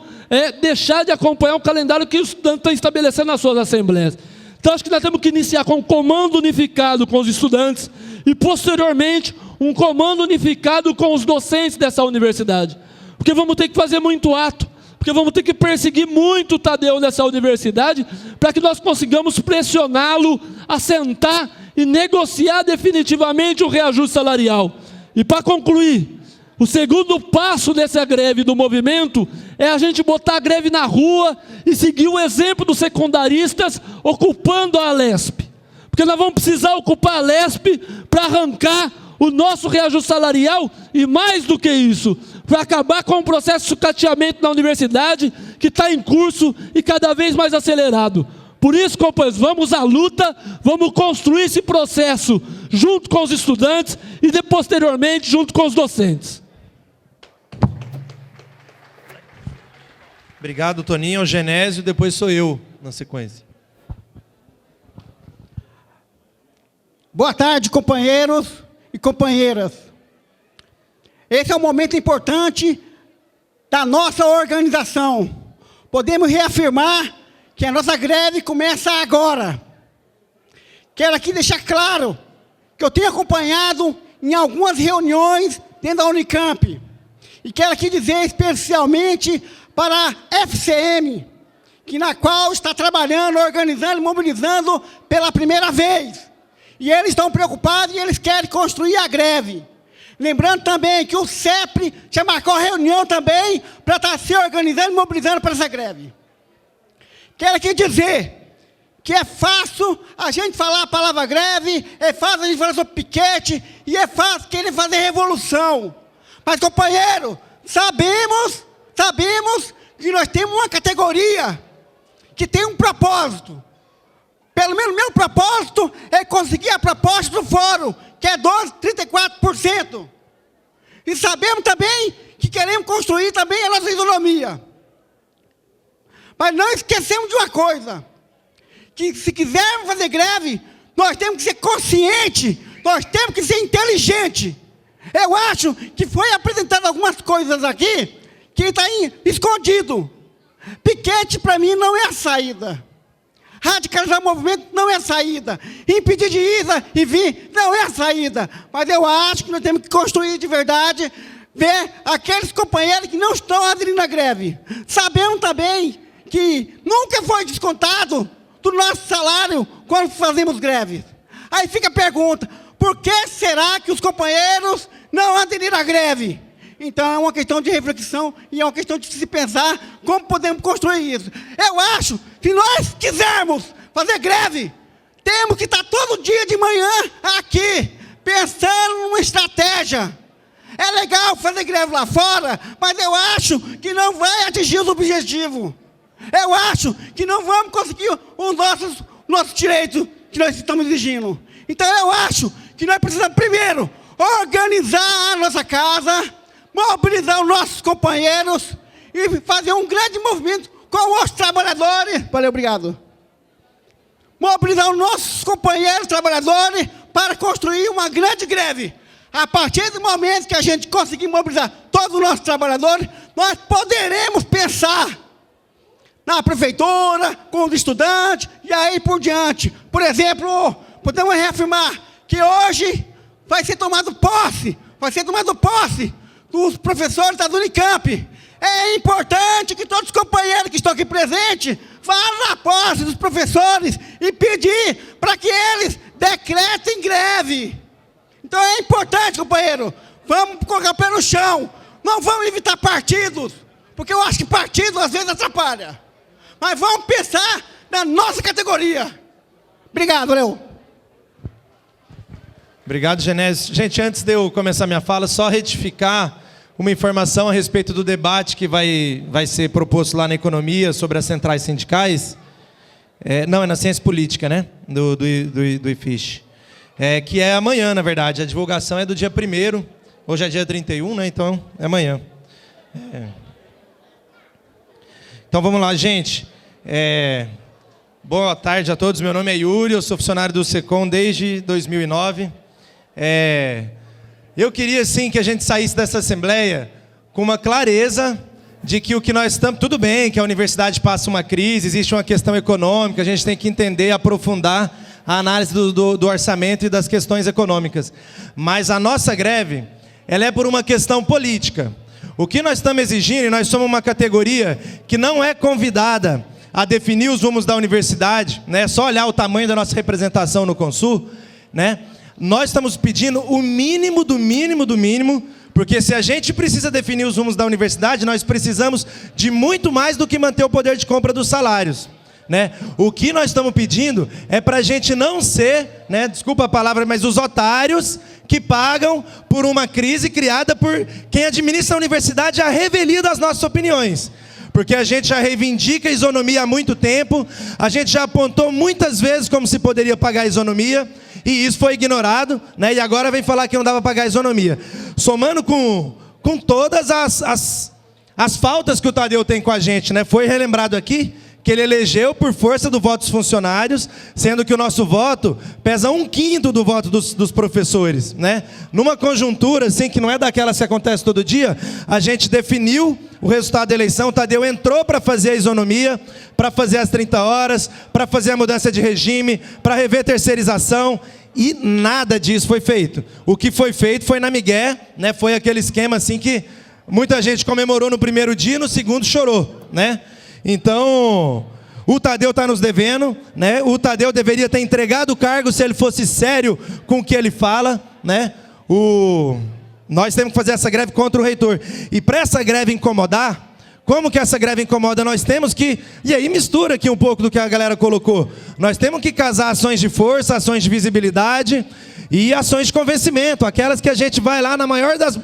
deixar de acompanhar o calendário que os estudantes estão estabelecendo nas suas assembleias. Então, acho que nós temos que iniciar com um comando unificado com os estudantes e, posteriormente, um comando unificado com os docentes dessa universidade. Porque vamos ter que fazer muito ato, porque vamos ter que perseguir muito o Tadeu nessa universidade, para que nós consigamos pressioná-lo a sentar e negociar definitivamente o reajuste salarial. E para concluir, o segundo passo dessa greve do movimento é a gente botar a greve na rua e seguir o exemplo dos secundaristas ocupando a Alesp. Porque nós vamos precisar ocupar a Alesp para arrancar o nosso reajuste salarial e, mais do que isso, para acabar com o processo de sucateamento na universidade que está em curso e cada vez mais acelerado. Por isso, companheiros, vamos à luta, vamos construir esse processo junto com os estudantes e, posteriormente, junto com os docentes. Obrigado, Toninho. O Genésio, depois sou eu, na sequência. Boa tarde, companheiros e companheiras. Esse é um momento importante da nossa organização. Podemos reafirmar que a nossa greve começa agora. Quero aqui deixar claro que eu tenho acompanhado em algumas reuniões dentro da Unicamp. E quero aqui dizer especialmente para a FCM, na qual está trabalhando, organizando e mobilizando pela primeira vez. E eles estão preocupados e eles querem construir a greve. Lembrando também que o CEPRE já marcou reunião também para estar se organizando e mobilizando para essa greve. Quero aqui dizer que é fácil a gente falar a palavra greve, é fácil a gente falar sobre piquete e é fácil querer fazer revolução. Mas, companheiro, sabemos que nós temos uma categoria que tem um propósito. Pelo menos o meu propósito é conseguir a proposta do fórum, que é 12,34%. E sabemos também que queremos construir também a nossa isonomia. Mas não esquecemos de uma coisa, que se quisermos fazer greve, nós temos que ser conscientes, nós temos que ser inteligentes. Eu acho que foi apresentado algumas coisas aqui, que está escondido. Piquete, para mim, não é a saída. Radicalizar o movimento não é a saída. Impedir de ir e vir não é a saída. Mas eu acho que nós temos que construir de verdade, ver aqueles companheiros que não estão aderindo à greve. Sabemos também que nunca foi descontado do nosso salário quando fazemos greve. Aí fica a pergunta, por que será que os companheiros não aderiram à greve? Então é uma questão de reflexão e é uma questão de se pensar como podemos construir isso. Eu acho que nós quisermos fazer greve, temos que estar todo dia de manhã aqui, pensando numa estratégia. É legal fazer greve lá fora, mas eu acho que não vai atingir os objetivos. Eu acho que não vamos conseguir os nossos direitos que nós estamos exigindo. Então eu acho que nós precisamos primeiro organizar a nossa casa, mobilizar os nossos companheiros e fazer um grande movimento com os trabalhadores. Valeu, obrigado. Mobilizar os nossos companheiros trabalhadores para construir uma grande greve. A partir do momento que a gente conseguir mobilizar todos os nossos trabalhadores, nós poderemos pensar na prefeitura, com os estudantes e aí por diante. Por exemplo, podemos reafirmar que hoje vai ser tomado posse dos professores da Unicamp. É importante que todos os companheiros que estão aqui presentes vá na posse dos professores e pedir para que eles decretem greve. Então é importante, companheiro, vamos colocar o pé no chão, não vamos evitar partidos, porque eu acho que partido às vezes atrapalha. Mas vamos pensar na nossa categoria. Obrigado, Léo. Obrigado, Genésio. Gente, antes de eu começar minha fala, só retificar uma informação a respeito do debate que vai ser proposto lá na economia sobre as centrais sindicais. Não, é na ciência política, né? Do IFISH. Que é amanhã, na verdade. A divulgação é do dia 1º. Hoje é dia 31, né? Então, é amanhã. Então, vamos lá, gente. Boa tarde a todos. Meu nome é Yuri, eu sou funcionário do SECOM desde 2009. Eu queria, sim, que a gente saísse dessa assembleia com uma clareza de que o que nós estamos... Tudo bem que a universidade passa uma crise, existe uma questão econômica, a gente tem que entender, aprofundar a análise do orçamento e das questões econômicas. Mas a nossa greve, ela é por uma questão política. O que nós estamos exigindo, e nós somos uma categoria que não é convidada a definir os rumos da universidade, né? É só olhar o tamanho da nossa representação no Consul, né? Nós estamos pedindo o mínimo do mínimo do mínimo, porque se a gente precisa definir os rumos da universidade, nós precisamos de muito mais do que manter o poder de compra dos salários. né? O que nós estamos pedindo é para a gente não ser, né, desculpa a palavra, mas os otários que pagam por uma crise criada por quem administra a universidade à revelia das nossas opiniões. Porque a gente já reivindica a isonomia há muito tempo, a gente já apontou muitas vezes como se poderia pagar a isonomia, e isso foi ignorado, né? E agora vem falar que não dava para pagar a isonomia. Somando com todas as faltas que o Tadeu tem com a gente, né? Foi relembrado aqui que ele elegeu por força do voto dos funcionários, sendo que o nosso voto pesa 1/5 do voto dos professores, né? Numa conjuntura, assim, que não é daquelas que acontece todo dia, a gente definiu o resultado da eleição, o Tadeu entrou para fazer a isonomia, para fazer as 30 horas, para fazer a mudança de regime, para rever terceirização, e nada disso foi feito. O que foi feito foi na migué, né? Foi aquele esquema assim que muita gente comemorou no primeiro dia, no segundo chorou, né? Então, o Tadeu está nos devendo, né? O Tadeu deveria ter entregado o cargo se ele fosse sério com o que ele fala, né? Nós temos que fazer essa greve contra o reitor. E para essa greve incomodar, como que essa greve incomoda? Nós temos que, e aí mistura aqui um pouco do que a galera colocou, nós temos que casar ações de força, ações de visibilidade e ações de convencimento, aquelas que a gente vai lá na maior das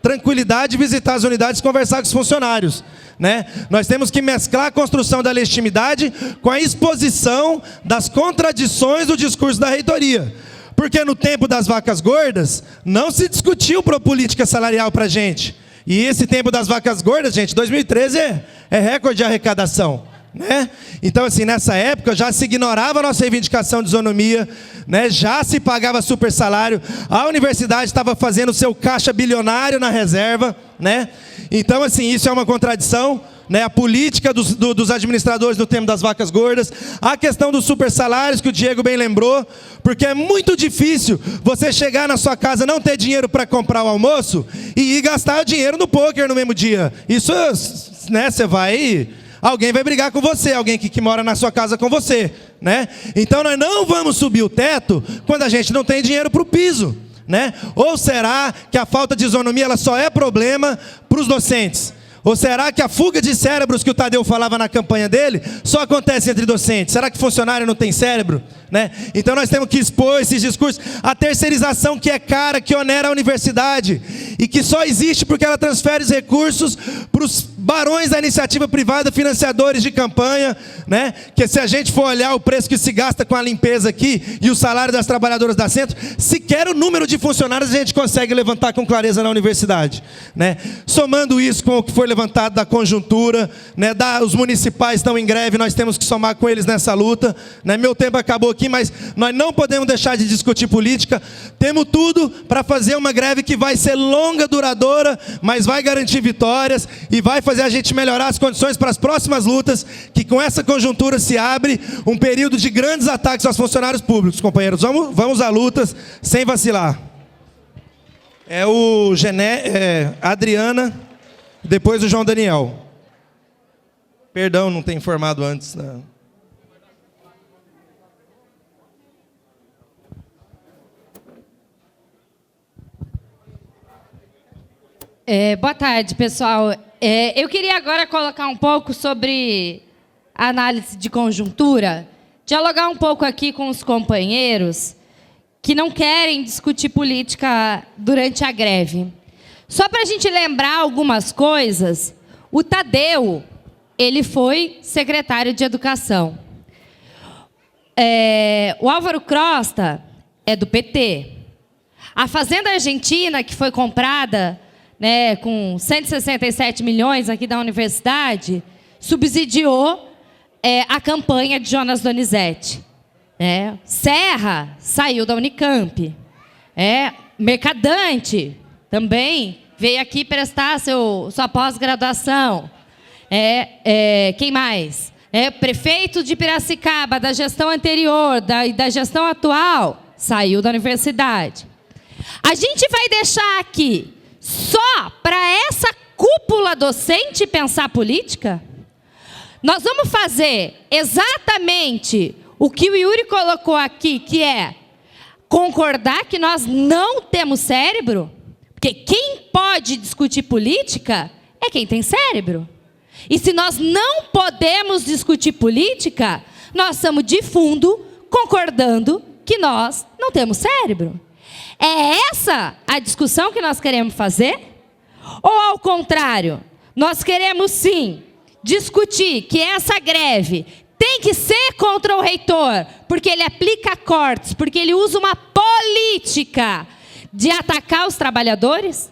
tranquilidade, visitar as unidades e conversar com os funcionários, né? Nós temos que mesclar a construção da legitimidade com a exposição das contradições do discurso da reitoria. Porque no tempo das vacas gordas, não se discutiu política salarial para a gente. E esse tempo das vacas gordas, gente, 2013 é recorde de arrecadação, né? Então, assim, nessa época já se ignorava a nossa reivindicação de isonomia, né? Já se pagava super salário, a universidade estava fazendo seu caixa bilionário na reserva, né? Então, assim, isso é uma contradição, né? A política dos administradores no tempo das vacas gordas, a questão dos super salários, que o Diego bem lembrou, porque é muito difícil você chegar na sua casa, não ter dinheiro para comprar o almoço e ir gastar o dinheiro no pôquer no mesmo dia. Isso, né, alguém vai brigar com você, alguém que mora na sua casa com você, né? Então nós não vamos subir o teto quando a gente não tem dinheiro para o piso, né? Ou será que a falta de isonomia ela só é problema para os docentes? Ou será que a fuga de cérebros que o Tadeu falava na campanha dele só acontece entre docentes? Será que funcionário não tem cérebro? Né? Então nós temos que expor esses discursos. A terceirização que é cara, que onera a universidade e que só existe porque ela transfere os recursos para os barões da iniciativa privada, financiadores de campanha, né? Que se a gente for olhar o preço que se gasta com a limpeza aqui e o salário das trabalhadoras da Centro, sequer o número de funcionários a gente consegue levantar com clareza na universidade, né? Somando isso com o que foi levantado da conjuntura, né? Os municipais estão em greve, nós temos que somar com eles nessa luta, né? Meu tempo acabou aqui, mas nós não podemos deixar de discutir política. Temos tudo para fazer uma greve que vai ser longa, duradoura, mas vai garantir vitórias e vai fazer a gente melhorar as condições para as próximas lutas, que com essa conjuntura se abre um período de grandes ataques aos funcionários públicos, companheiros. Vamos a lutas sem vacilar. Adriana, depois o João Daniel. Perdão, não ter informado antes. Não. Boa tarde, pessoal. Eu queria agora colocar um pouco sobre a análise de conjuntura, dialogar um pouco aqui com os companheiros que não querem discutir política durante a greve. Só para a gente lembrar algumas coisas, o Tadeu, ele foi secretário de Educação. O Álvaro Costa é do PT. A Fazenda Argentina, que foi comprada, né, com 167 milhões aqui da universidade, subsidiou a campanha de Jonas Donizete. Serra saiu da Unicamp. Mercadante também veio aqui prestar sua pós-graduação. Quem mais? Prefeito de Piracicaba, da gestão anterior, da gestão atual, saiu da universidade. A gente vai deixar aqui só para essa cúpula docente pensar política? Nós vamos fazer exatamente o que o Yuri colocou aqui, que é concordar que nós não temos cérebro? Porque quem pode discutir política é quem tem cérebro. E se nós não podemos discutir política, nós estamos de fundo concordando que nós não temos cérebro. É essa a discussão que nós queremos fazer? Ou, ao contrário, nós queremos sim discutir que essa greve tem que ser contra o reitor, porque ele aplica cortes, porque ele usa uma política de atacar os trabalhadores?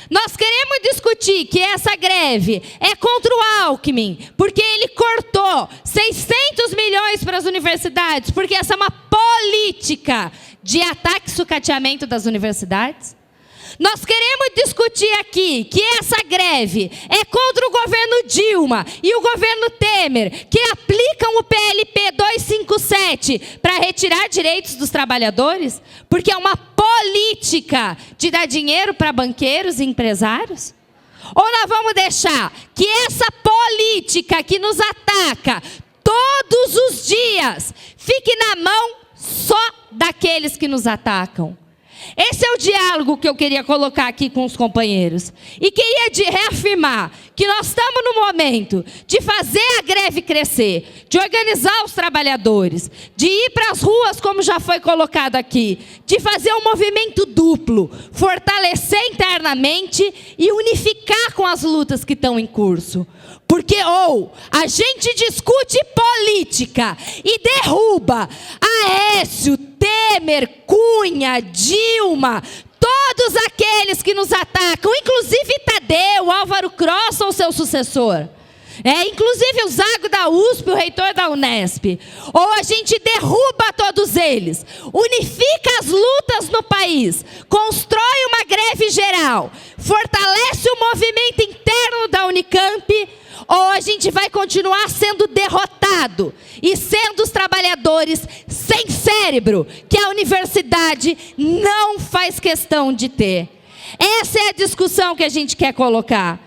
Nós queremos discutir que essa greve é contra o Alckmin, porque ele cortou 600 milhões para as universidades, porque essa é uma política de ataque e sucateamento das universidades? Nós queremos discutir aqui que essa greve é contra o governo Dilma e o governo Temer, que aplicam o PLP 257 para retirar direitos dos trabalhadores, porque é uma política de dar dinheiro para banqueiros e empresários? Ou nós vamos deixar que essa política que nos ataca todos os dias fique na mão só daqueles que nos atacam? Esse é o diálogo que eu queria colocar aqui com os companheiros. E queria reafirmar que nós estamos no momento de fazer a greve crescer, de organizar os trabalhadores, de ir para as ruas, como já foi colocado aqui, de fazer um movimento duplo, fortalecer internamente e unificar com as lutas que estão em curso. Porque ou a gente discute política e derruba Aécio, Temer, Cunha, Dilma, todos aqueles que nos atacam, inclusive Tadeu, Álvaro Cross ou seu sucessor, inclusive o Zago da USP, o reitor da Unesp, ou a gente derruba todos eles, unifica as lutas no país, constrói uma greve geral, fortalece o movimento interno da Unicamp, ou a gente vai continuar sendo derrotado e sendo os trabalhadores sem cérebro que a universidade não faz questão de ter. Essa é a discussão que a gente quer colocar.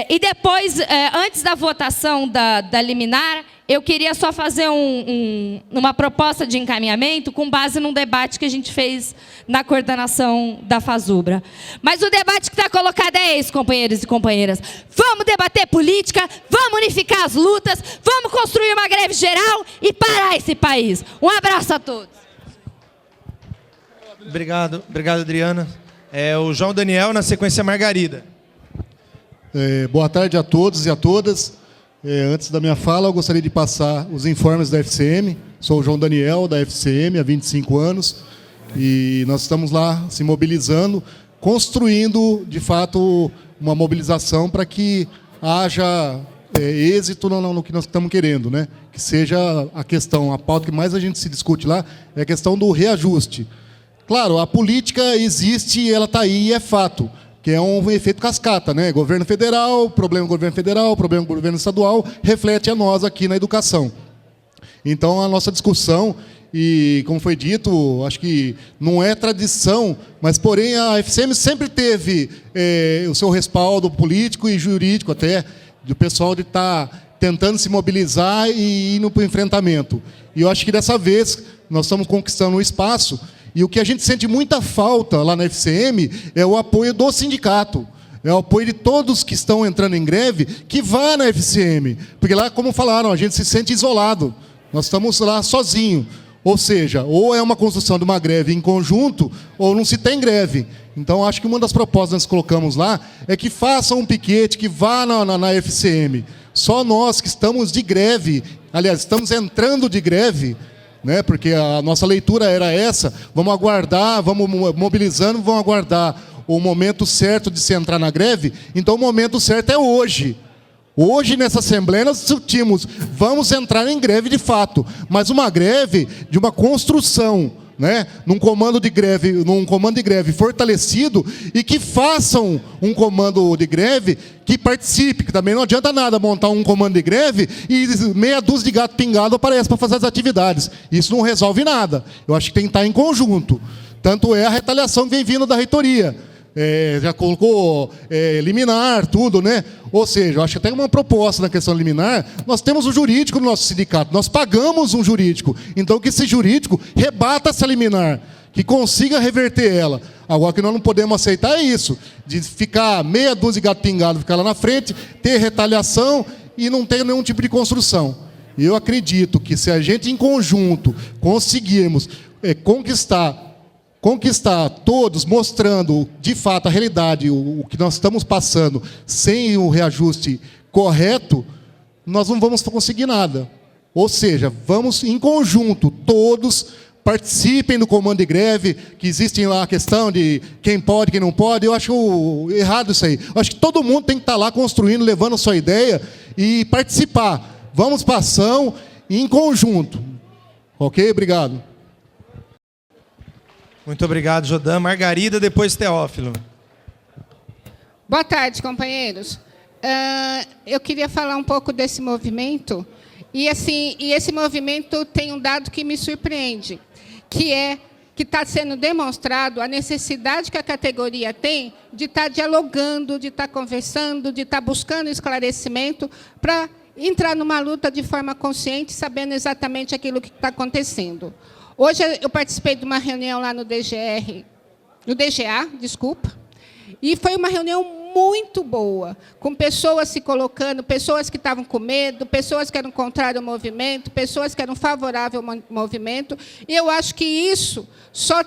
E depois, antes da votação da liminar, eu queria só fazer uma proposta de encaminhamento com base num debate que a gente fez na coordenação da FASUBRA. Mas o debate que está colocado é esse, companheiros e companheiras. Vamos debater política, vamos unificar as lutas, vamos construir uma greve geral e parar esse país. Um abraço a todos. Obrigado, Adriana. O João Daniel, na sequência, Margarida. Boa tarde a todos e a todas. Antes da minha fala, eu gostaria de passar os informes da FCM. Sou o João Daniel, da FCM, há 25 anos. E nós estamos lá se mobilizando, construindo, de fato, uma mobilização para que haja êxito no que nós estamos querendo, né? Que seja a questão, a pauta que mais a gente se discute lá, é a questão do reajuste. Claro, a política existe e ela está aí e é fato, que é um efeito cascata, né? Governo federal, problema do governo federal, problema do governo estadual, reflete a nós aqui na educação. Então, a nossa discussão, e como foi dito, acho que não é tradição, mas, porém, a FCM sempre teve o seu respaldo político e jurídico até, do pessoal de estar tentando se mobilizar e ir para o enfrentamento. E eu acho que, dessa vez, nós estamos conquistando um espaço. E o que a gente sente muita falta lá na FCM é o apoio do sindicato, é o apoio de todos que estão entrando em greve, que vá na FCM. Porque lá, como falaram, a gente se sente isolado, nós estamos lá sozinhos. Ou seja, ou é uma construção de uma greve em conjunto, ou não se tem greve. Então, acho que uma das propostas que nós colocamos lá é que façam um piquete, que vá na FCM. Só nós que estamos de greve, aliás, estamos entrando de greve, né? Porque a nossa leitura era essa, vamos aguardar, vamos mobilizando, vamos aguardar o momento certo de se entrar na greve. Então, o momento certo é hoje. Hoje, nessa Assembleia, nós discutimos, vamos entrar em greve de fato, mas uma greve de uma construção, né? Num comando de greve fortalecido e que façam um comando de greve que participe, que também não adianta nada montar um comando de greve e meia dúzia de gato pingado aparece para fazer as atividades. Isso não resolve nada. Eu acho que tem que estar em conjunto. Tanto é a retaliação que vem vindo da reitoria. Já colocou liminar, tudo, né? Ou seja, eu acho que até uma proposta na questão liminar, nós temos um jurídico no nosso sindicato, nós pagamos um jurídico, então que esse jurídico rebata essa liminar, que consiga reverter ela. Agora, o que nós não podemos aceitar é isso, de ficar meia dúzia de gato pingado, ficar lá na frente, ter retaliação e não ter nenhum tipo de construção. Eu acredito que se a gente, em conjunto, conseguirmos conquistar todos, mostrando de fato a realidade, o que nós estamos passando, sem o reajuste correto, nós não vamos conseguir nada. Ou seja, vamos em conjunto, todos participem do comando de greve, que existe lá a questão de quem pode, quem não pode. Eu acho errado isso aí. Eu acho que todo mundo tem que estar lá construindo, levando a sua ideia e participar. Vamos para a ação em conjunto. Ok? Obrigado. Muito obrigado, Jodan. Margarida, depois Teófilo. Boa tarde, companheiros. Eu queria falar um pouco desse movimento. E esse movimento tem um dado que me surpreende, que está sendo demonstrado a necessidade que a categoria tem de estar dialogando, de estar conversando, de estar buscando esclarecimento para entrar numa luta de forma consciente, sabendo exatamente aquilo que está acontecendo. Hoje eu participei de uma reunião lá no DGA, e foi uma reunião muito boa, com pessoas se colocando, pessoas que estavam com medo, pessoas que eram contrárias ao movimento, pessoas que eram favoráveis ao movimento, e eu acho que isso só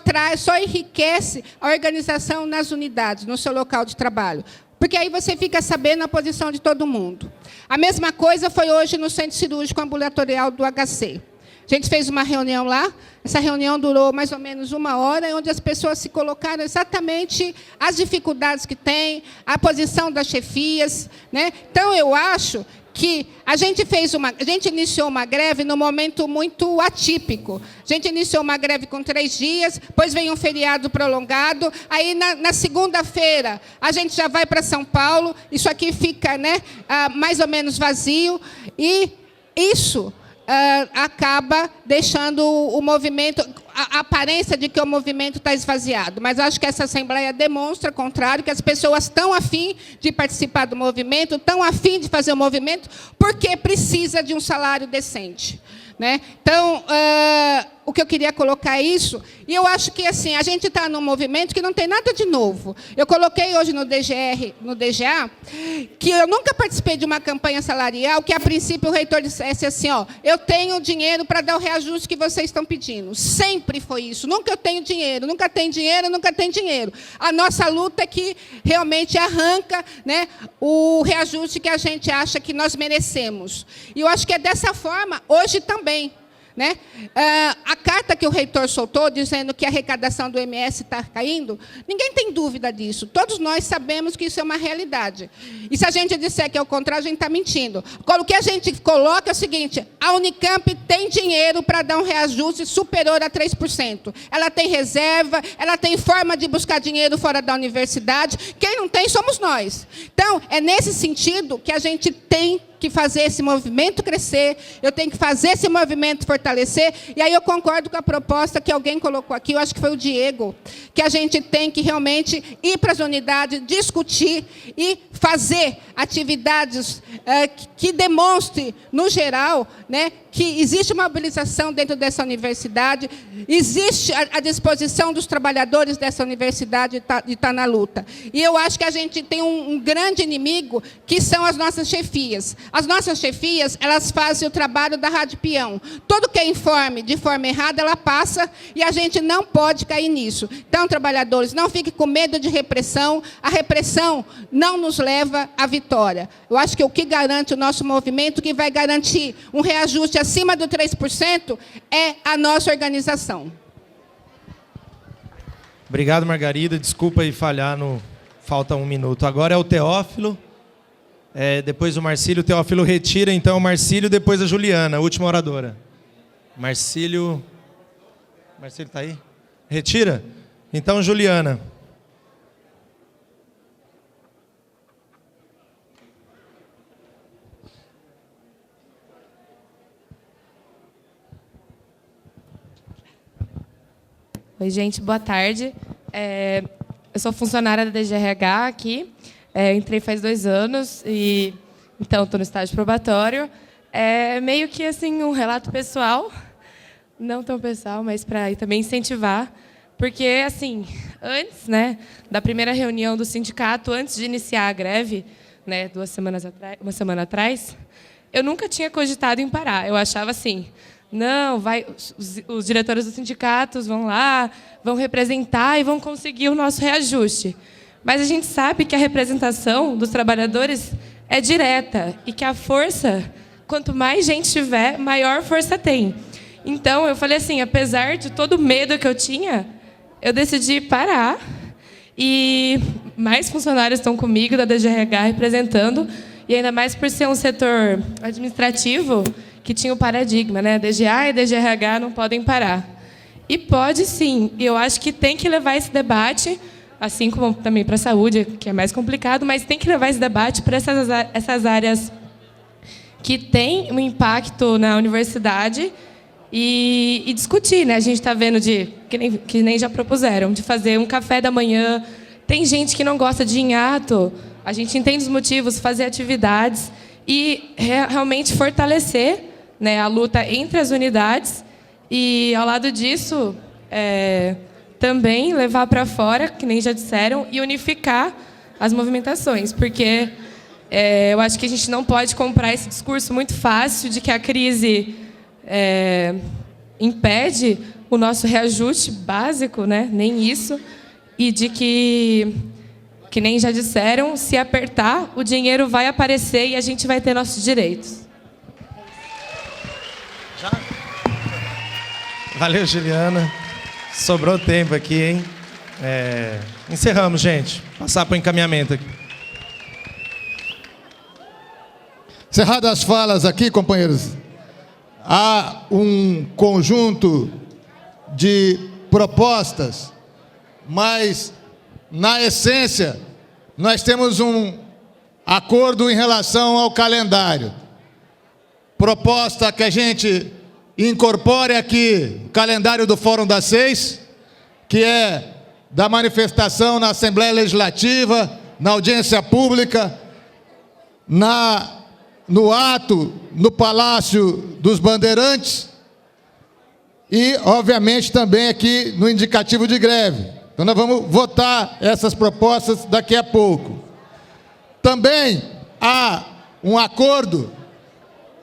enriquece a organização nas unidades, no seu local de trabalho, porque aí você fica sabendo a posição de todo mundo. A mesma coisa foi hoje no Centro Cirúrgico Ambulatorial do HC. A gente fez uma reunião lá, essa reunião durou mais ou menos 1 hora, onde as pessoas se colocaram exatamente as dificuldades que têm, a posição das chefias, né? Então, eu acho que a gente iniciou uma greve num momento muito atípico. A gente iniciou uma greve com 3 dias, depois veio um feriado prolongado, aí na segunda-feira a gente já vai para São Paulo, isso aqui fica, né, mais ou menos vazio, e isso acaba deixando o movimento, a aparência de que o movimento está esvaziado. Mas acho que essa Assembleia demonstra o contrário, que as pessoas estão afim de participar do movimento, estão afim de fazer o movimento, porque precisa de um salário decente, né? Então, o que eu queria colocar é isso, e eu acho que assim, a gente está num movimento que não tem nada de novo. Eu coloquei hoje no DGA, que eu nunca participei de uma campanha salarial que, a princípio, o reitor dissesse assim, ó, eu tenho dinheiro para dar o reajuste que vocês estão pedindo. Sempre foi isso. Nunca eu tenho dinheiro, nunca tem dinheiro, nunca tem dinheiro. A nossa luta é que realmente arranca, né, o reajuste que a gente acha que nós merecemos. E eu acho que é dessa forma, hoje também. Né? A carta que o reitor soltou, dizendo que a arrecadação do MS está caindo, ninguém tem dúvida disso. Todos nós sabemos que isso é uma realidade. E se a gente disser que é o contrário, a gente está mentindo. Agora, o que a gente coloca é o seguinte, a Unicamp tem dinheiro para dar um reajuste superior a 3%. Ela tem reserva, ela tem forma de buscar dinheiro fora da universidade. Quem não tem somos nós. Então, é nesse sentido que a gente tem que fazer esse movimento crescer, eu tenho que fazer esse movimento fortalecer, e aí eu concordo com a proposta que alguém colocou aqui, eu acho que foi o Diego, que a gente tem que realmente ir para as unidades, discutir e fazer atividades que demonstrem, no geral, né, que existe uma mobilização dentro dessa universidade, existe a disposição dos trabalhadores dessa universidade de estar na luta. E eu acho que a gente tem um grande inimigo, que são as nossas chefias. As nossas chefias, elas fazem o trabalho da Rádio Peão. Tudo que é informe de forma errada, ela passa, e a gente não pode cair nisso. Então, trabalhadores, não fiquem com medo de repressão. A repressão não nos leva à vitória. Eu acho que o que garante o nosso movimento, que vai garantir um reajuste acima do 3%, é a nossa organização. Obrigado, Margarida. Desculpa aí falhar no... Falta 1 minuto. Agora é o Teófilo. Depois o Marcílio. O Teófilo retira, então, o Marcílio, depois a Juliana, a última oradora. Marcílio... Marcílio está aí? Retira? Então, Juliana. Oi, gente, boa tarde. Eu sou funcionária da DGRH aqui. Entrei faz 2 anos e então estou no estágio probatório. Meio que assim um relato pessoal, não tão pessoal, mas para também incentivar, porque assim Antes, né, da primeira reunião do sindicato, antes de iniciar a greve, né, uma semana atrás, eu nunca tinha cogitado em parar. Eu achava assim, não, os diretores dos sindicatos vão lá, vão representar e vão conseguir o nosso reajuste. Mas a gente sabe que a representação dos trabalhadores é direta e que a força, quanto mais gente tiver, maior força tem. Então, eu falei assim, apesar de todo o medo que eu tinha, eu decidi parar. E mais funcionários estão comigo, da DGRH, representando. E ainda mais por ser um setor administrativo que tinha o paradigma, né? DGA e DGRH não podem parar. E pode sim. E eu acho que tem que levar esse debate, assim como também para a saúde, que é mais complicado, mas tem que levar esse debate para essas áreas que têm um impacto na universidade e discutir, né? A gente está vendo que nem já propuseram, de fazer um café da manhã. Tem gente que não gosta de ir em ato, a gente entende os motivos, fazer atividades e realmente fortalecer, né, a luta entre as unidades e, ao lado disso, também levar para fora, que nem já disseram, e unificar as movimentações, porque eu acho que a gente não pode comprar esse discurso muito fácil de que a crise impede o nosso reajuste básico, né? Nem isso, e de que nem já disseram, se apertar, o dinheiro vai aparecer e a gente vai ter nossos direitos. Valeu, Juliana. Sobrou tempo aqui, hein? Encerramos, gente. Passar para o encaminhamento aqui. Encerradas as falas aqui, companheiros, há um conjunto de propostas, mas, na essência, nós temos um acordo em relação ao calendário. Proposta que a gente incorpore aqui o calendário do Fórum das 6, que é da manifestação na Assembleia Legislativa, na audiência pública, no ato no Palácio dos Bandeirantes e, obviamente, também aqui no indicativo de greve. Então, nós vamos votar essas propostas daqui a pouco. Também há um acordo,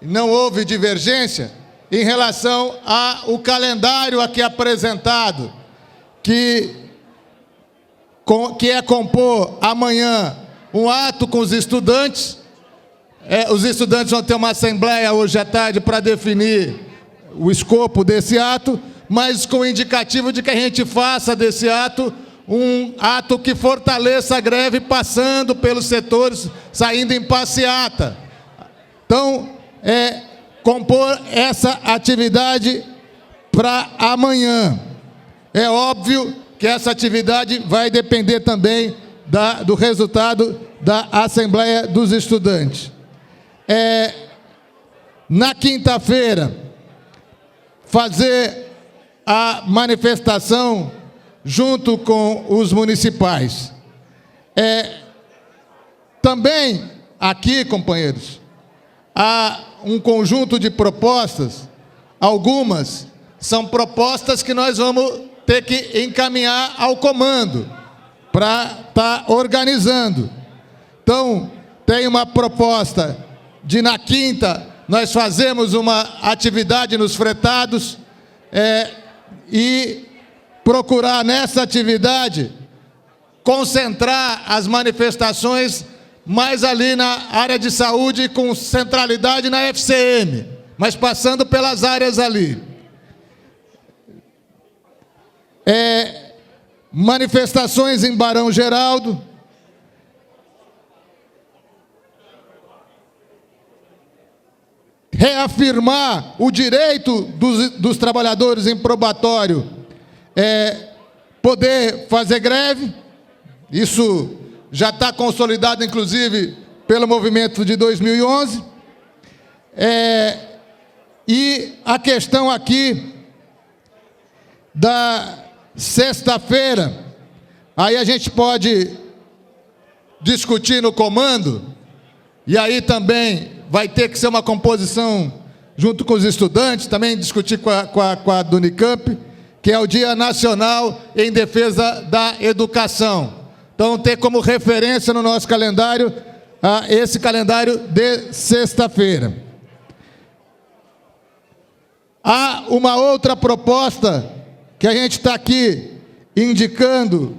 não houve divergência, em relação ao calendário aqui apresentado, que é compor amanhã um ato com os estudantes. Os estudantes vão ter uma assembleia hoje à tarde para definir o escopo desse ato, mas com o indicativo de que a gente faça desse ato um ato que fortaleça a greve, passando pelos setores, saindo em passeata. Então, compor essa atividade para amanhã. É óbvio que essa atividade vai depender também do resultado da Assembleia dos Estudantes. Na quinta-feira, fazer a manifestação junto com os municipais. Também aqui, companheiros, há um conjunto de propostas, algumas são propostas que nós vamos ter que encaminhar ao comando para estar organizando. Então, tem uma proposta de, na quinta, nós fazemos uma atividade nos fretados e procurar nessa atividade concentrar as manifestações mais ali na área de saúde, com centralidade na FCM, mas passando pelas áreas ali. Manifestações em Barão Geraldo. Reafirmar o direito dos trabalhadores em probatório, poder fazer greve. Isso já está consolidado, inclusive, pelo movimento de 2011. E a questão aqui da sexta-feira, aí a gente pode discutir no comando, e aí também vai ter que ser uma composição junto com os estudantes, também discutir com a do Unicamp, que é o Dia Nacional em Defesa da Educação. Então, ter como referência no nosso calendário esse calendário de sexta-feira. Há uma outra proposta que a gente está aqui indicando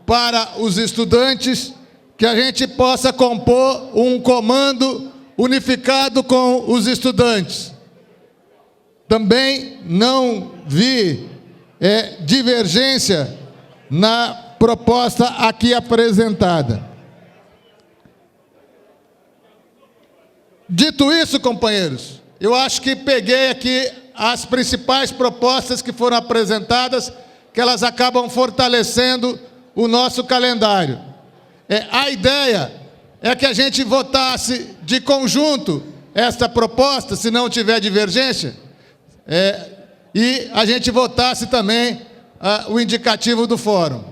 para os estudantes, que a gente possa compor um comando unificado com os estudantes. Também não vi divergência na proposta aqui apresentada. Dito isso, companheiros, eu acho que peguei aqui as principais propostas que foram apresentadas, que elas acabam fortalecendo o nosso calendário. A ideia é que a gente votasse de conjunto esta proposta, se não tiver divergência, e a gente votasse também o indicativo do fórum.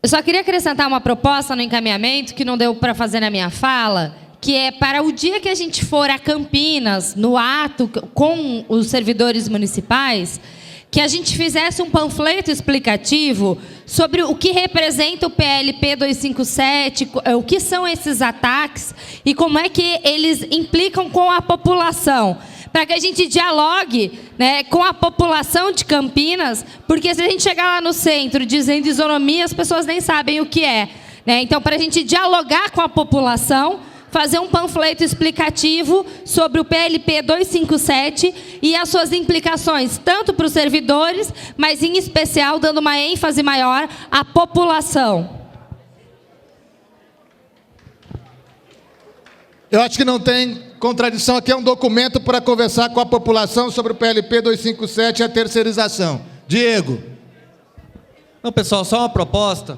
Eu só queria acrescentar uma proposta no encaminhamento, que não deu para fazer na minha fala, que é para o dia que a gente for a Campinas, no ato com os servidores municipais, que a gente fizesse um panfleto explicativo sobre o que representa o PLP 257, o que são esses ataques e como é que eles implicam com a população, para que a gente dialogue, né, com a população de Campinas, porque se a gente chegar lá no centro dizendo isonomia, as pessoas nem sabem o que é, né? Então, para a gente dialogar com a população, fazer um panfleto explicativo sobre o PLP 257 e as suas implicações, tanto para os servidores, mas em especial dando uma ênfase maior à população. Eu acho que não tem contradição, aqui é um documento para conversar com a população sobre o PLP 257 e a terceirização. Diego. Não, pessoal, só uma proposta,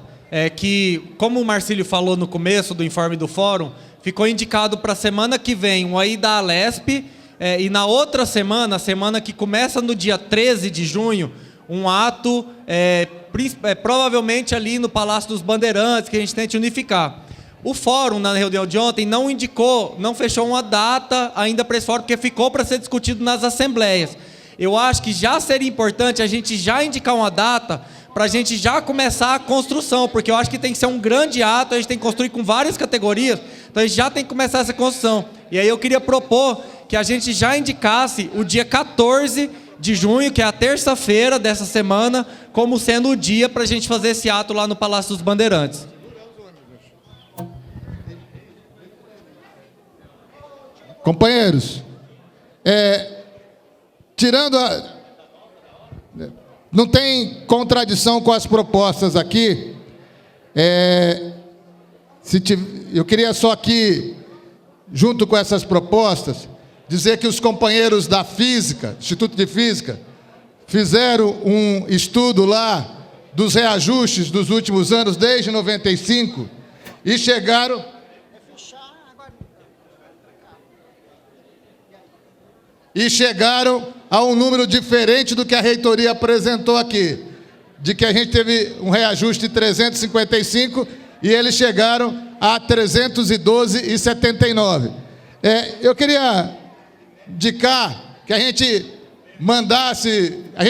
que, como o Marcílio falou no começo do informe do fórum, ficou indicado para a semana que vem um aí da Alesp, e na outra semana, a semana que começa no dia 13 de junho, um ato, provavelmente ali no Palácio dos Bandeirantes, que a gente tente unificar. O fórum, na reunião de ontem, não indicou, não fechou uma data ainda para esse fórum, porque ficou para ser discutido nas assembleias. Eu acho que já seria importante a gente já indicar uma data para a gente já começar a construção, porque eu acho que tem que ser um grande ato, a gente tem que construir com várias categorias, então a gente já tem que começar essa construção. E aí eu queria propor que a gente já indicasse o dia 14 de junho, que é a terça-feira dessa semana, como sendo o dia para a gente fazer esse ato lá no Palácio dos Bandeirantes. Companheiros, não tem contradição com as propostas aqui. Eu queria só aqui, junto com essas propostas, dizer que os companheiros da Física, Instituto de Física, fizeram um estudo lá dos reajustes dos últimos anos, desde 95, e chegaram a um número diferente do que a reitoria apresentou aqui, de que a gente teve um reajuste de 355 e eles chegaram a 312,79. Eu queria indicar que a gente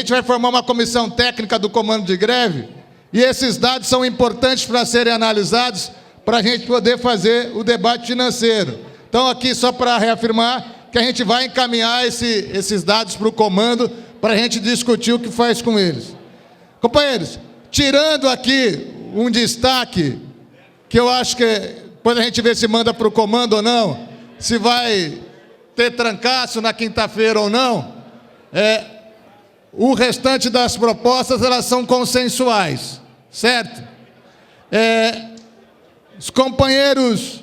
vai formar uma comissão técnica do comando de greve, e esses dados são importantes para serem analisados, para a gente poder fazer o debate financeiro. Então, aqui, só para reafirmar, que a gente vai encaminhar esses dados para o comando, para a gente discutir o que faz com eles. Companheiros, tirando aqui um destaque, que eu acho que, quando a gente vê se manda para o comando ou não, se vai ter trancaço na quinta-feira ou não, o restante das propostas, elas são consensuais, certo? Os companheiros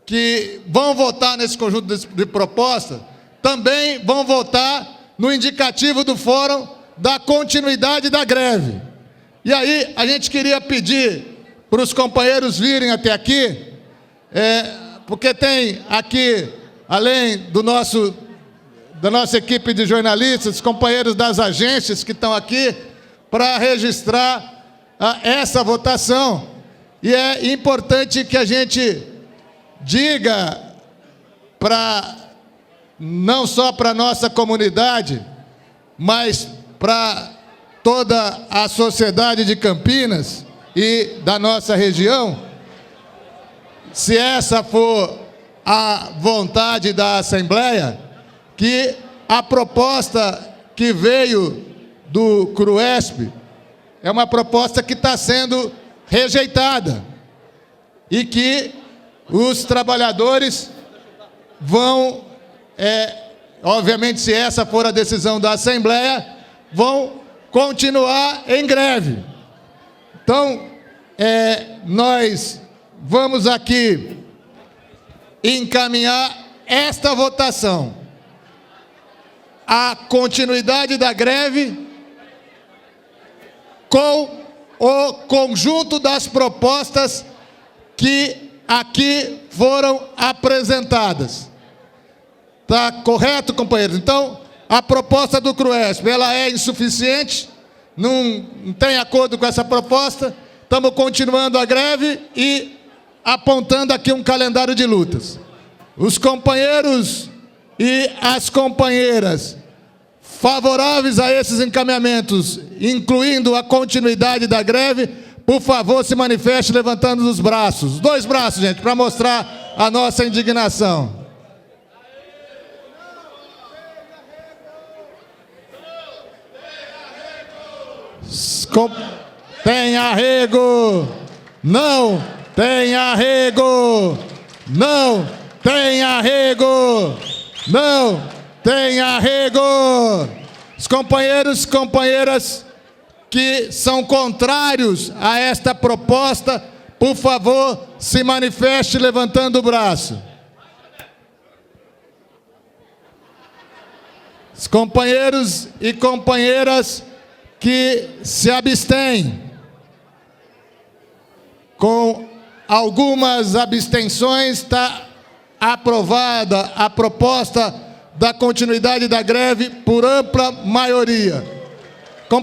que vão votar nesse conjunto de propostas, também vão votar no indicativo do fórum da continuidade da greve. E aí, a gente queria pedir para os companheiros virem até aqui, porque tem aqui, além da nossa equipe de jornalistas, companheiros das agências que estão aqui, para registrar essa votação. E é importante que a gente diga não só para a nossa comunidade, mas para toda a sociedade de Campinas e da nossa região, se essa for a vontade da Assembleia, que a proposta que veio do CRUESP é uma proposta que está sendo rejeitada e que os trabalhadores vão, obviamente, se essa for a decisão da Assembleia, vão continuar em greve. Então, nós vamos aqui encaminhar esta votação. A continuidade da greve com o conjunto das propostas que aqui foram apresentadas. Está correto, companheiros? Então, a proposta do CRUESP, ela é insuficiente, não tem acordo com essa proposta, estamos continuando a greve e apontando aqui um calendário de lutas. Os companheiros e as companheiras favoráveis a esses encaminhamentos, incluindo a continuidade da greve, por favor, se manifeste levantando os braços. 2 braços, gente, para mostrar a nossa indignação. Tem arrego! Não tem arrego! Não tem arrego! Não tem arrego! Os companheiros e companheiras que são contrários a esta proposta, por favor, se manifeste levantando o braço. Os companheiros e companheiras que se abstêm, com algumas abstenções, está aprovada a proposta da continuidade da greve por ampla maioria.